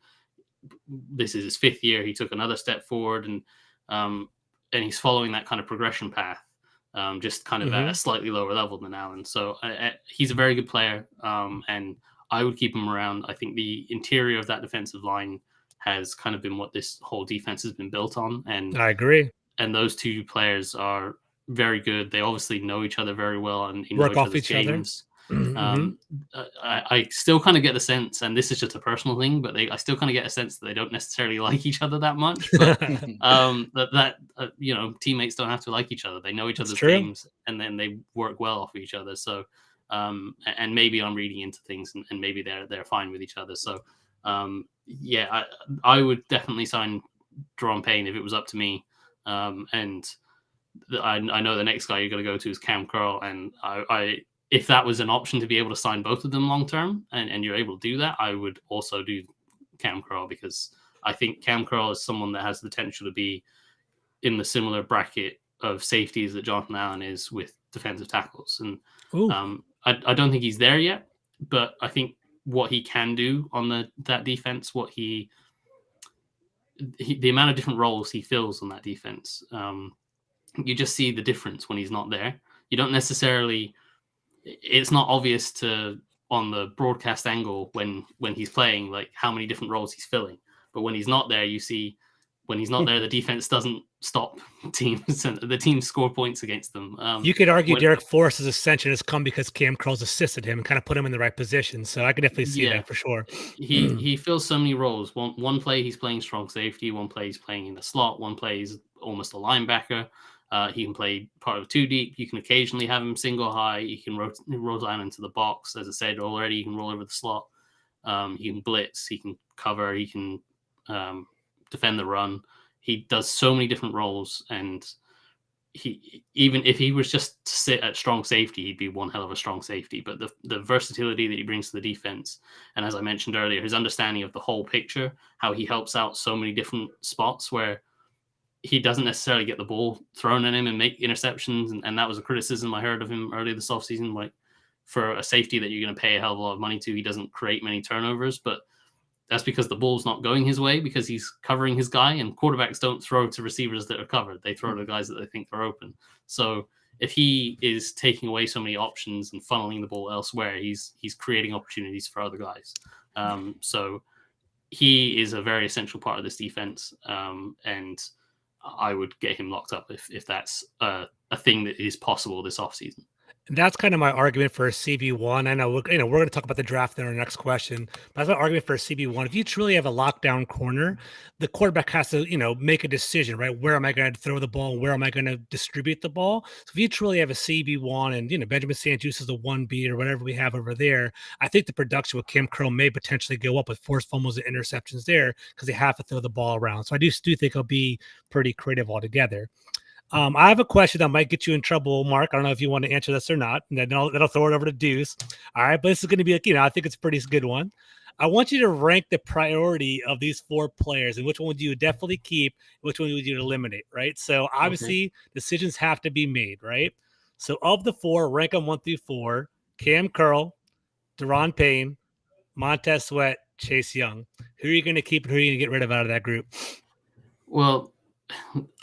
this is his 5th year. He took another step forward, and he's following that kind of progression path, just kind of at a slightly lower level than Allen. So he's a very good player, and I would keep him around. I think the interior of that defensive line has kind of been what this whole defense has been built on, and I agree. And those two players are very good. They obviously know each other very well and work know off each games. Other. I still kind of get the sense, and this is just a personal thing, but I still kind of get a sense that they don't necessarily like each other that much. But teammates don't have to like each other. They know each other's games, and then they work well off of each other. So, and maybe I'm reading into things, and maybe they're fine with each other. So, I would definitely sign Daron Payne if it was up to me. And I know the next guy you're going to go to is Cam Curl, and if that was an option to be able to sign both of them long term, and you're able to do that, I would also do Cam Curl, because I think Cam Curl is someone that has the potential to be in the similar bracket of safeties that Jonathan Allen is with defensive tackles. And I don't think he's there yet, but I think what he can do on that defense, the amount of different roles he fills on that defense, you just see the difference when he's not there. You don't necessarily, it's not obvious on the broadcast angle when he's playing, like how many different roles he's filling. But when he's not there, you see when he's not there, the defense doesn't stop teams, and the teams score points against them. You could argue Derek Forrest's ascension has come because Cam Curl's assisted him and kind of put him in the right position. So I could definitely see that for sure. He fills so many roles. One play he's playing strong safety, one play he's playing in the slot, one play he's almost a linebacker. He can play part of 2 deep. You can occasionally have him single high. He can roll down into the box. As I said already, he can roll over the slot. He can blitz. He can cover. He can defend the run. He does so many different roles, and he, even if he was just to sit at strong safety, he'd be one hell of a strong safety. But the versatility that he brings to the defense, and as I mentioned earlier, his understanding of the whole picture, how he helps out so many different spots where he doesn't necessarily get the ball thrown at him and make interceptions. And that was a criticism I heard of him earlier this offseason. Like, for a safety that you're going to pay a hell of a lot of money to, he doesn't create many turnovers, but that's because the ball's not going his way because he's covering his guy, and quarterbacks don't throw to receivers that are covered. They throw to guys that they think are open. So if he is taking away so many options and funneling the ball elsewhere, he's creating opportunities for other guys. So he is a very essential part of this defense. And I would get him locked up if that's a thing that is possible this offseason. And that's kind of my argument for a CB1. I know we're going to talk about the draft in our next question, but that's my argument for a CB1. If you truly have a lockdown corner, the quarterback has to, make a decision, right? Where am I going to throw the ball? Where am I going to distribute the ball? So if you truly have a CB1 and, Benjamin St-Juste is the 1B or whatever we have over there, I think the production with Cam Curl may potentially go up with forced fumbles and interceptions there because they have to throw the ball around. So I do think it'll be pretty creative altogether. I have a question that might get you in trouble, Mark. I don't know if you want to answer this or not. And then I'll throw it over to Deuce. All right, but this is going to be I think it's a pretty good one. I want you to rank the priority of these 4 players and which one would you definitely keep, which one would you eliminate, right? So obviously decisions have to be made, right? So of the 4, rank them 1 through 4: Cam Curl, Daron Payne, Montez Sweat, Chase Young. Who are you going to keep and who are you going to get rid of out of that group? Well,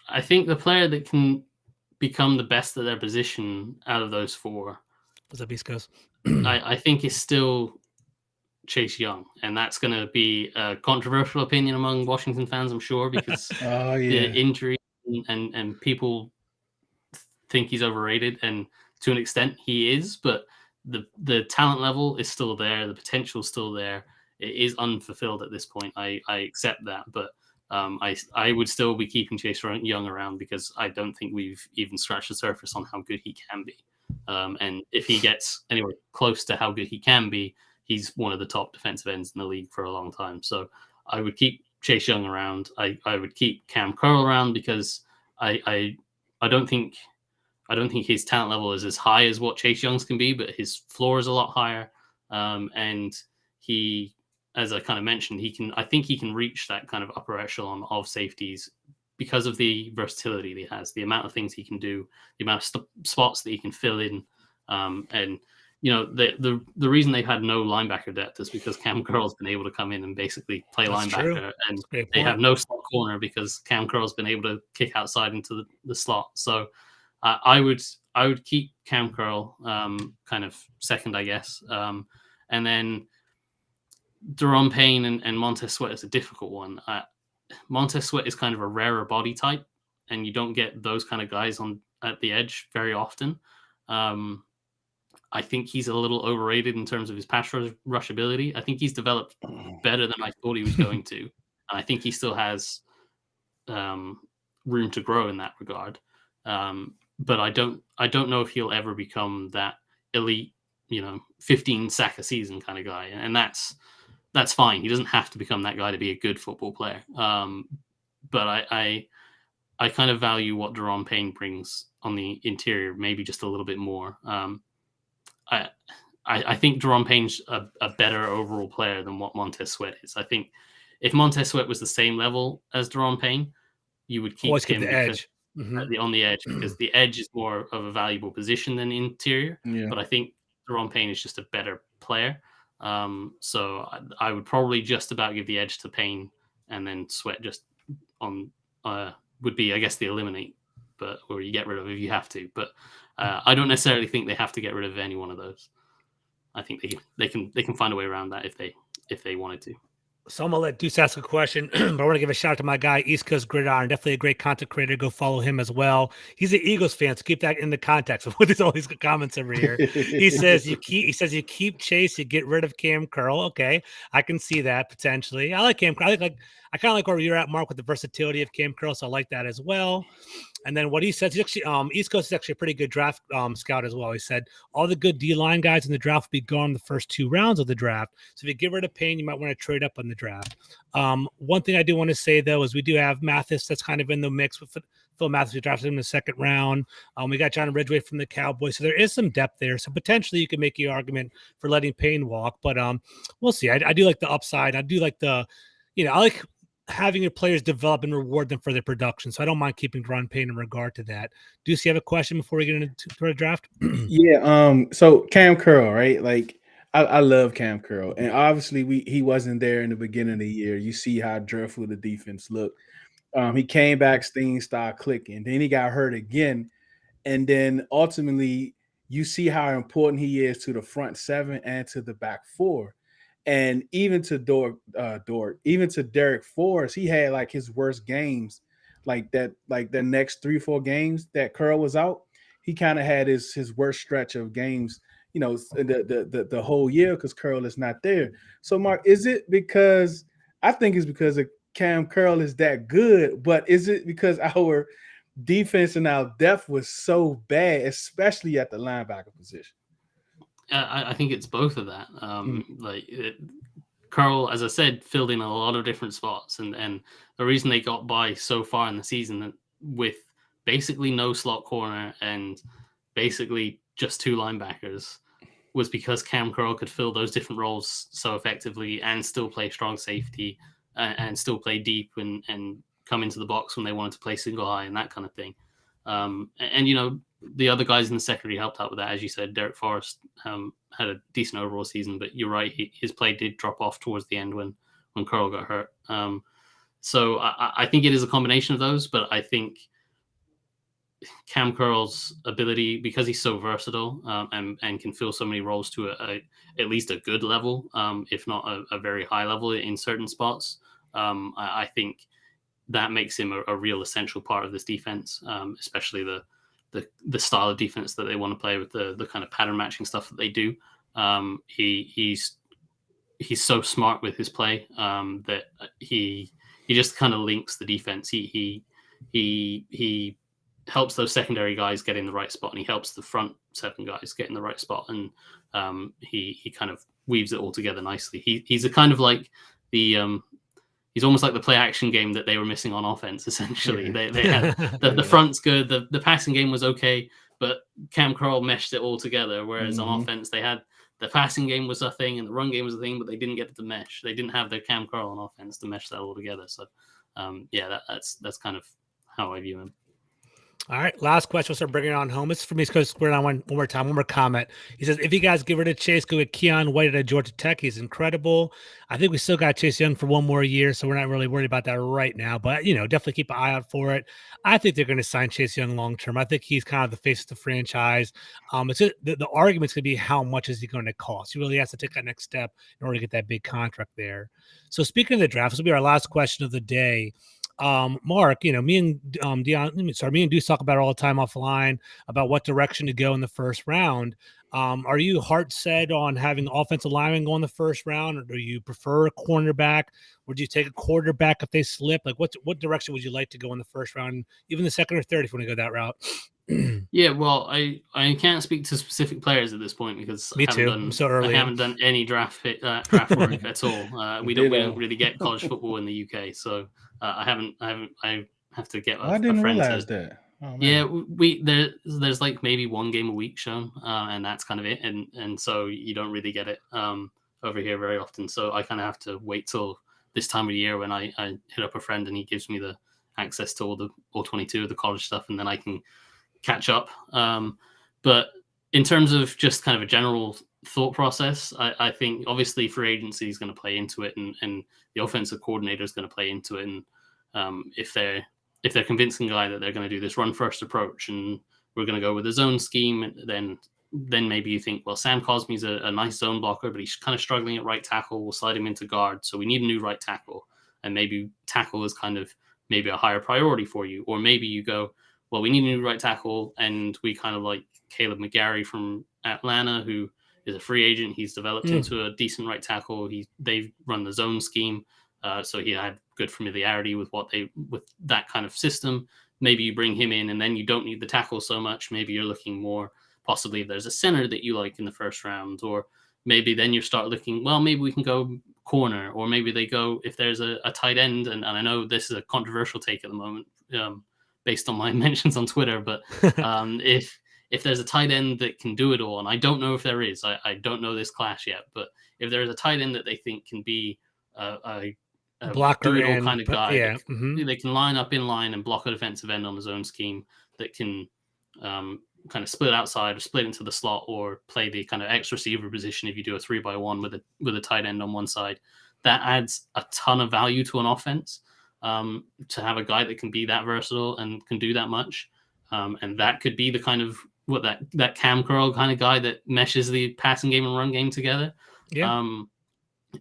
I think the player that can become the best at their position out of those 4, what's up, East Coast? I think is still Chase Young, and that's going to be a controversial opinion among Washington fans, I'm sure, because the injury and people think he's overrated, and to an extent he is, but the talent level is still there, the potential is still there. It is unfulfilled at this point. I accept that, but I would still be keeping Chase Young around because I don't think we've even scratched the surface on how good he can be. And if he gets anywhere close to how good he can be, he's one of the top defensive ends in the league for a long time. So I would keep Chase Young around. I would keep Cam Curl around because I don't think his talent level is as high as what Chase Young's can be, but his floor is a lot higher. And he, as I kind of mentioned, I think he can reach that kind of upper echelon of safeties because of the versatility that he has, the amount of things he can do, the amount of spots that he can fill in. And, the reason they've had no linebacker depth is because Cam Curl's been able to come in and basically play linebacker. And they have no slot corner because Cam Curl's been able to kick outside into the slot. So I would keep Cam Curl kind of second, I guess. And then Daron Payne and Montez Sweat is a difficult one. Montez Sweat is kind of a rarer body type, and you don't get those kind of guys at the edge very often. I think he's a little overrated in terms of his pass rush ability. I think he's developed better than I thought he was going to. And I think he still has room to grow in that regard. But I don't know if he'll ever become that elite, 15 sack a season kind of guy. And that's fine. He doesn't have to become that guy to be a good football player. But I kind of value what Daron Payne brings on the interior, maybe just a little bit more. I think Daron Payne's a better overall player than what Montez Sweat is. I think if Montez Sweat was the same level as Daron Payne, you would keep him the edge. On the edge, because the edge is more of a valuable position than the interior. Yeah. But I think Daron Payne is just a better player. So I would probably just about give the edge to Payne, and then Sweat just on would be, I guess, the eliminate, or you get rid of if you have to. But I don't necessarily think they have to get rid of any one of those. I think they can find a way around that if they wanted to. So I'm gonna let Deuce ask a question, but I want to give a shout out to my guy, East Coast Gridiron. Definitely a great content creator. Go follow him as well. He's an Eagles fan, so keep that in the context with all these comments over here. He says you keep Chase, you get rid of Cam Curl. Okay, I can see that potentially. I like Cam Curl. I kind of like where you're at, Mark, with the versatility of Cam Curl. So I like that as well. And then what he says, he's actually East Coast is actually a pretty good draft scout as well. He said all the good D-line guys in the draft will be gone in the first 2 rounds of the draft. So if you get rid of Payne, you might want to trade up on the draft. One thing I do want to say, though, is we do have Mathis that's kind of in the mix with Phil Mathis. We drafted him in the 2nd round. We got John Ridgway from the Cowboys. So there is some depth there. So potentially you can make your argument for letting Payne walk. But we'll see. I do like the upside. I do like I like having your players develop and reward them for their production. So I don't mind keeping Ron Payne in regard to that. Deuce, you have a question before we get into the draft? Yeah. So Cam Curl, right? Like I love Cam Curl. And obviously he wasn't there in the beginning of the year. You see how dreadful the defense looked. He came back, things started clicking. Then he got hurt again. And then ultimately you see how important he is to the front 7 and to the back 4. And even to even to Derek Forrest, he had like his worst games, like the next 3-4 games that Curl was out. He kind of had his worst stretch of games, the whole year because Curl is not there. So, Mark, is it because I think it's because of Cam Curl is that good, but is it because our defense and our depth was so bad, especially at the linebacker position? I think it's both of that. Carl, as I said, filled in a lot of different spots, and the reason they got by so far in the season with basically no slot corner and basically just 2 linebackers was because Cam Curl could fill those different roles so effectively and still play strong safety and still play deep and come into the box when they wanted to play single high and that kind of thing. The other guys in the secondary helped out with that. As you said, Derek Forrest had a decent overall season, but you're right, his play did drop off towards the end when Curl got hurt. So I think it is a combination of those, but I think Cam Curl's ability, because he's so versatile and can fill so many roles to at least a good level, if not a very high level in certain spots, I think that makes him a real essential part of this defense, especially the style of defense that they want to play with the kind of pattern matching stuff that they do. He's so smart with his play that he just kind of links the defense. He helps those secondary guys get in the right spot, and he helps the front 7 guys get in the right spot, and he kind of weaves it all together nicely. He's a kind of like he's almost like the play action game that they were missing on offense. Essentially, they had the front's good, the passing game was okay, but Cam Curl meshed it all together. Whereas on offense, they had the passing game was a thing and the run game was a thing, but they didn't get it to mesh. They didn't have their Cam Curl on offense to mesh that all together. So, that's kind of how I view him. All right, last question. We'll start bringing it on home. It's from East Coast Square on one more time. One more comment. He says, if you guys give rid of Chase, go with Keon White at Georgia Tech. He's incredible. I think we still got Chase Young for one more year, so we're not really worried about that right now. But, definitely keep an eye out for it. I think they're going to sign Chase Young long-term. I think he's kind of the face of the franchise. It's just, the argument's going to be how much is he going to cost. He really has to take that next step in order to get that big contract there. So speaking of the draft, this will be our last question of the day. Mark, me and Deuce talk about it all the time offline about what direction to go in the first round. Are you heart set on having offensive linemen go in the first round, or do you prefer a cornerback? Would you take a quarterback if they slip? Like, what direction would you like to go in the first round, even the second or third, if you want to go that route? Yeah, well, I can't speak to specific players at this point because I haven't done any draft work at all. We don't really get college football in the UK, so I have to get. I didn't realize that. Oh, yeah, there's like maybe one game a week shown, and that's kind of it, and so you don't really get it over here very often. So I kind of have to wait till this time of year when I hit up a friend and he gives me the access to all 22 of the college stuff, and then I can catch up. But in terms of just kind of a general thought process, I think obviously free agency is going to play into it, and the offensive coordinator is going to play into it. And if they're convincing the guy that they're going to do this run first approach and we're going to go with a zone scheme, then then maybe you think, well, Sam Cosmi's a nice zone blocker, but he's kind of struggling at right tackle. We'll slide him into guard. So we need a new right tackle. And maybe tackle is kind of maybe a higher priority for you. Or maybe you go, well, we need a new right tackle. And we kind of like Caleb McGarry from Atlanta, who is a free agent. He's developed into a decent right tackle. They've run the zone scheme. So he had good familiarity with with that kind of system. Maybe you bring him in and then you don't need the tackle so much. Maybe you're looking more, possibly if there's a center that you like in the first round, or maybe then you start looking, well, maybe we can go corner, or maybe they go, if there's a tight end, and I know this is a controversial take at the moment based on my mentions on Twitter, but if there's a tight end that can do it all, and I don't know if there is, I don't know this class yet, but if there's a tight end that they think can be a blocker do-it-all kind of guy, yeah, they can line up in line and block a defensive end on his own scheme, that can kind of split outside or split into the slot, or play the kind of X receiver position if you do a 3-by-1 with a tight end on one side. That adds a ton of value to an offense, to have a guy that can be that versatile and can do that much. And that could be the kind of that Cam Curl kind of guy that meshes the passing game and run game together. Yeah.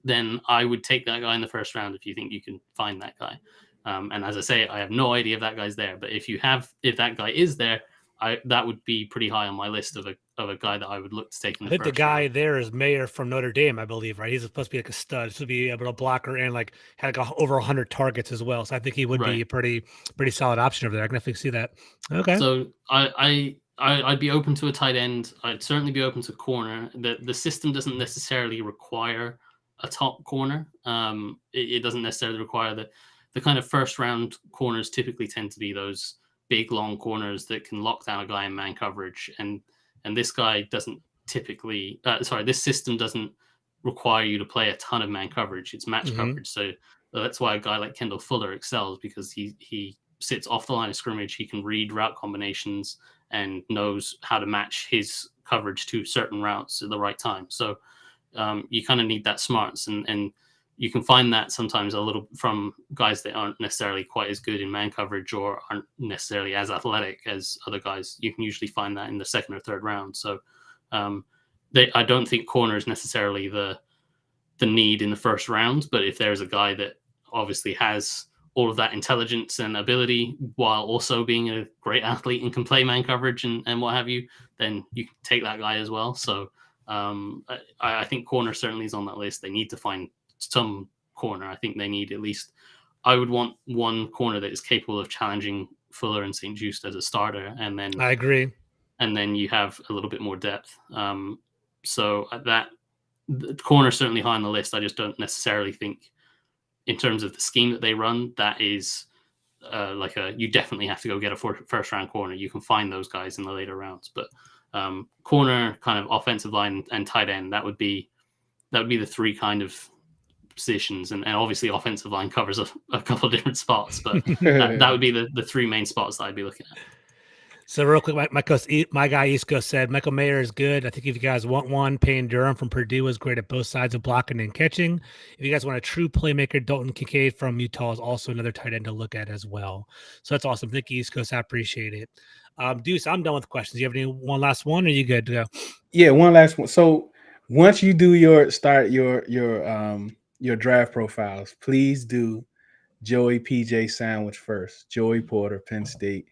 Then I would take that guy in the first round if you think you can find that guy. And as I say, I have no idea if that guy's there, but if that guy is there, that would be pretty high on my list of a guy that I would look to take in the first round. I think the guy there is Mayer from Notre Dame, I believe, right? He's supposed to be like a stud, supposed to be able to blocker and like had like over 100 targets as well. So I think he would be a pretty solid option over there. I can definitely see that. Okay. So I'd be open to a tight end. I'd certainly be open to corner. The system doesn't necessarily require a top corner. It doesn't necessarily require the kind of first round corners typically tend to be those big long corners that can lock down a guy in man coverage, and this guy doesn't typically this system doesn't require you to play a ton of man coverage. It's match coverage, so that's why a guy like Kendall Fuller excels, because he sits off the line of scrimmage. He can read route combinations and knows how to match his coverage to certain routes at the right time. So you kind of need that smarts, and you can find that sometimes a little from guys that aren't necessarily quite as good in man coverage or aren't necessarily as athletic as other guys. You can usually find that in the second or third round. So I don't think corner is necessarily the need in the first round, but if there's a guy that obviously has all of that intelligence and ability while also being a great athlete and can play man coverage and what have you, then you can take that guy as well. So I think corner certainly is on that list. They need to find some corner. I think they need at least, I would want one corner that is capable of challenging Fuller and St. Juste as a starter. And then I agree. And then you have a little bit more depth. So that the corner is certainly high on the list. I just don't necessarily think in terms of the scheme that they run, that is you definitely have to go get a first round corner. You can find those guys in the later rounds, but corner, kind of offensive line and tight end, that would be the three kind of positions, and obviously offensive line covers a couple of different spots, but that would be the three main spots that I'd be looking at. So real quick, my guy East Coast said Michael Mayer is good. I think if you guys want one, Payne Durham from Purdue is great at both sides of blocking and catching. If you guys want a true playmaker, Dalton Kincaid from Utah is also another tight end to look at as well. So that's awesome. Thank you, East Coast. I appreciate it. Deuce, I'm done with questions. You have any one last one, or are you good to go? Yeah, one last one. So once you do your draft profiles, please do Joey PJ Sandwich first. Joey Porter, Penn State.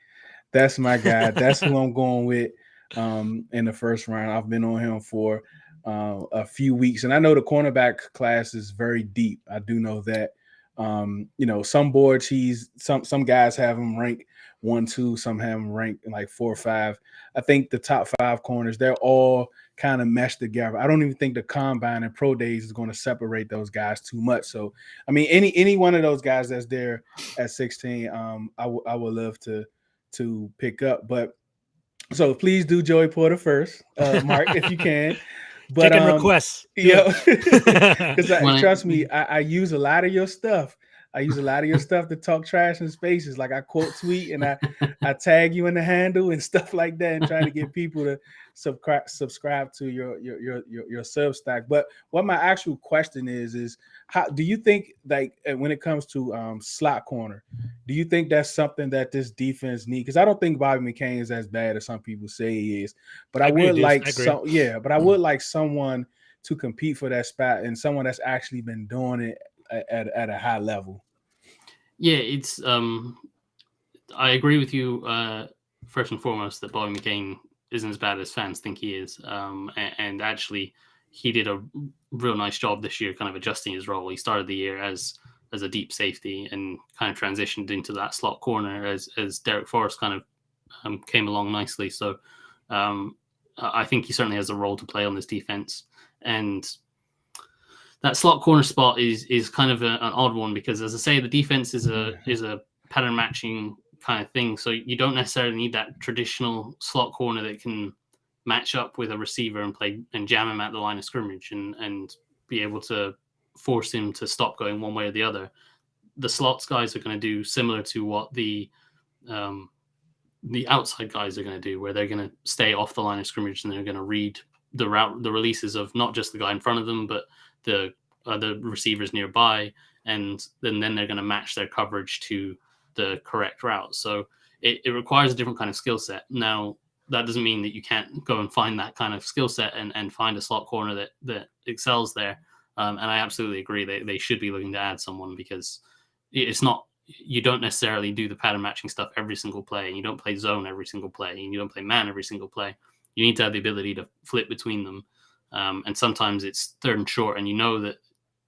That's my guy. That's who I'm going with in the first round. I've been on him for a few weeks, and I know the cornerback class is very deep. I do know that. Some boards some guys have him ranked 1, 2, some have him ranked in like 4 or 5. I think the top 5 corners, they're all kind of meshed together. I don't even think the combine and pro days is going to separate those guys too much. So, I mean, any one of those guys that's there at 16, I would love to pick up. But so please do Joey Porter first, Mark, if you can. But taking requests. Yeah, because trust me, I use a lot of your stuff. I use a lot of your stuff to talk trash in spaces. Like I quote tweet and I tag you in the handle and stuff like that, and trying to get people to subscribe to your Substack. But what my actual question is how do you think, like, when it comes to slot corner, do you think that's something that this defense needs? Because I don't think Bobby McCain is as bad as some people say he is, but I would like someone to compete for that spot and someone that's actually been doing it at a high level. Yeah, it's I agree with you first and foremost that Bobby McCain isn't as bad as fans think he is, and actually he did a real nice job this year kind of adjusting his role. He started the year as a deep safety and kind of transitioned into that slot corner as Derek Forrest kind of came along nicely. So I think he certainly has a role to play on this defense. And that slot corner spot is kind of an odd one because, as I say, the defense is a pattern matching kind of thing. So you don't necessarily need that traditional slot corner that can match up with a receiver and play and jam him at the line of scrimmage and be able to force him to stop going one way or the other. The slots guys are going to do similar to what the outside guys are going to do, where they're going to stay off the line of scrimmage and they're going to read the releases of not just the guy in front of them, but the other receivers nearby, and then they're going to match their coverage to the correct route. So it requires a different kind of skill set. Now, that doesn't mean that you can't go and find that kind of skill set and find a slot corner that excels there. And I absolutely agree that they should be looking to add someone, because it's not, you don't necessarily do the pattern matching stuff every single play, and you don't play zone every single play, and you don't play man every single play. You need to have the ability to flip between them. And sometimes it's third and short, and you know that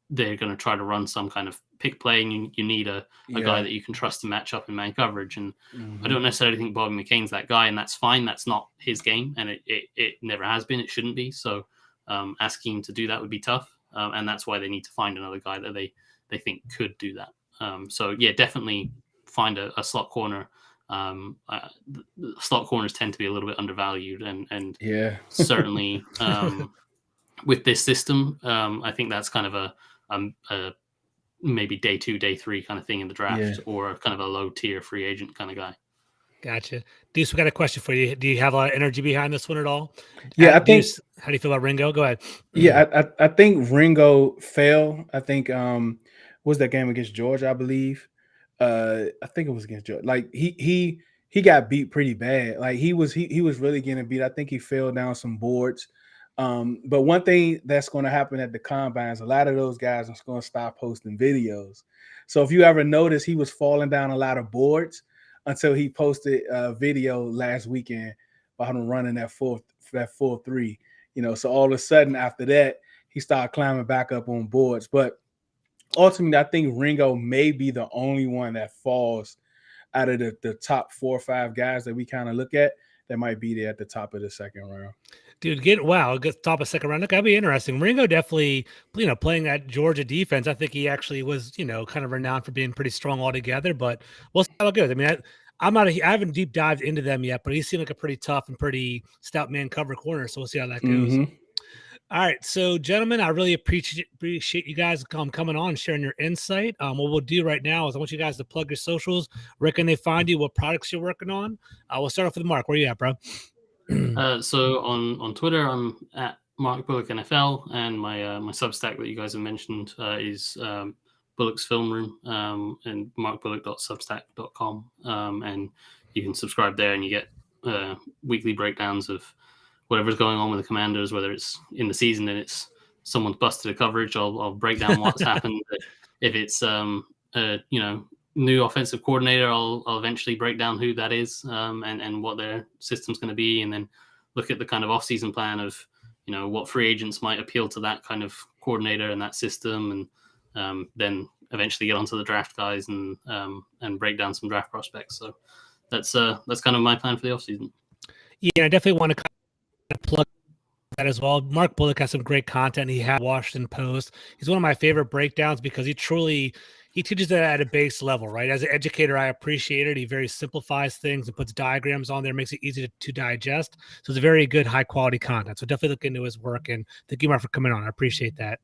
they're going to try to run some kind of pick play, and you need a guy that you can trust to match up in man coverage. And I don't necessarily think Bobby McCain's that guy, and that's fine. That's not his game, and it never has been. It shouldn't be. So asking him to do that would be tough. And that's why they need to find another guy that they think could do that. So yeah, definitely find a slot corner. Slot corners tend to be a little bit undervalued, and certainly with this system, I think that's kind of a maybe day 2, day 3 kind of thing in the draft, or kind of a low tier free agent kind of guy. Gotcha. Deuce, we got a question for you. Do you have a lot of energy behind this one at all? Yeah, Deuce, how do you feel about Ringo? Go ahead. Yeah, I think Ringo fell. I think was that game against Georgia, I believe. I think it was against Georgia. Like he got beat pretty bad. Like he was really getting beat. I think he fell down some boards. But one thing that's going to happen at the combines, a lot of those guys are going to start posting videos. So if you ever notice, he was falling down a lot of boards until he posted a video last weekend about him running that 4.3. So all of a sudden after that, he started climbing back up on boards. But ultimately, I think Ringo may be the only one that falls out of the top 4 or 5 guys that we kind of look at that might be there at the top of the second round. Dude, get top of second round. Look, that'd be interesting. Ringo definitely, playing that Georgia defense. I think he actually was, kind of renowned for being pretty strong altogether. But we'll see how it goes. I mean, I haven't deep dived into them yet, but he seemed like a pretty tough and pretty stout man cover corner. So we'll see how that goes. All right, so gentlemen, I really appreciate you guys coming on and sharing your insight. What we'll do right now is I want you guys to plug your socials. Where can they find you? What products you're working on? We'll start off with Mark. Where you at, bro? So on Twitter, I'm at Mark Bullock NFL, and my Substack that you guys have mentioned is Bullock's Film Room, and markbullock.substack.com, and you can subscribe there, and you get weekly breakdowns of whatever's going on with the Commanders, whether it's in the season and it's someone's busted a coverage, I'll break down what's happened. If it's new offensive coordinator, I'll eventually break down who that is, and what their system's going to be, and then look at the kind of off-season plan of what free agents might appeal to that kind of coordinator and that system, and then eventually get onto the draft guys and break down some draft prospects. So that's kind of my plan for the off-season. Yeah, I definitely want to plug that as well. Mark Bullock has some great content. He had Washington Post. He's one of my favorite breakdowns because he teaches that at a base level, right? As an educator, I appreciate it. He very simplifies things and puts diagrams on there, makes it easy to digest. So it's a very good, high quality content. So definitely look into his work, and thank you, Mark, for coming on. I appreciate that.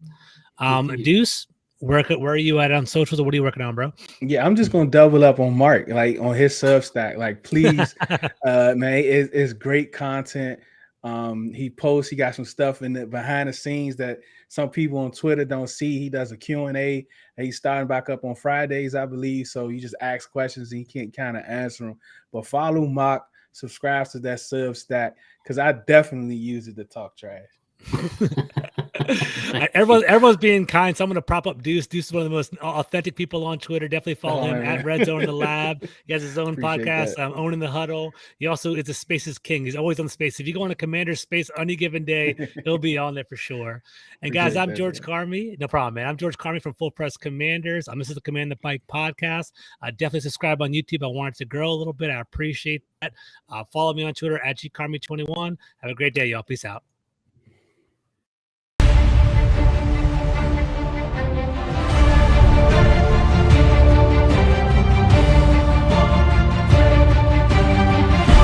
Deuce, where are you at on socials, or what are you working on, bro? Yeah, I'm just gonna double up on Mark, like on his Substack. Like, please, man, it's great content. He posts, he got some stuff in the behind the scenes that some people on Twitter don't see. He does a Q&A, and he's starting back up on Fridays, I believe. So you just ask questions and he can kind of answer them. But follow Mark, subscribe to that Substack, because I definitely use it to talk trash. Everyone's being kind, so I'm going to prop up Deuce. Deuce is one of the most authentic people on Twitter. Definitely follow him at RedZone in the Lab. He has his own podcast, Owning the Huddle. He also is a Spaces king. He's always on Space. If you go on a Commander's Space on any given day, he'll be on there for sure. And guys, I'm George Carmi. No problem, man. I'm George Carmi from Full Press Commanders. This is the Command the Pike podcast. Definitely subscribe on YouTube. I want it to grow a little bit. I appreciate that. Follow me on Twitter at GCarmi21. Have a great day, y'all. Peace out.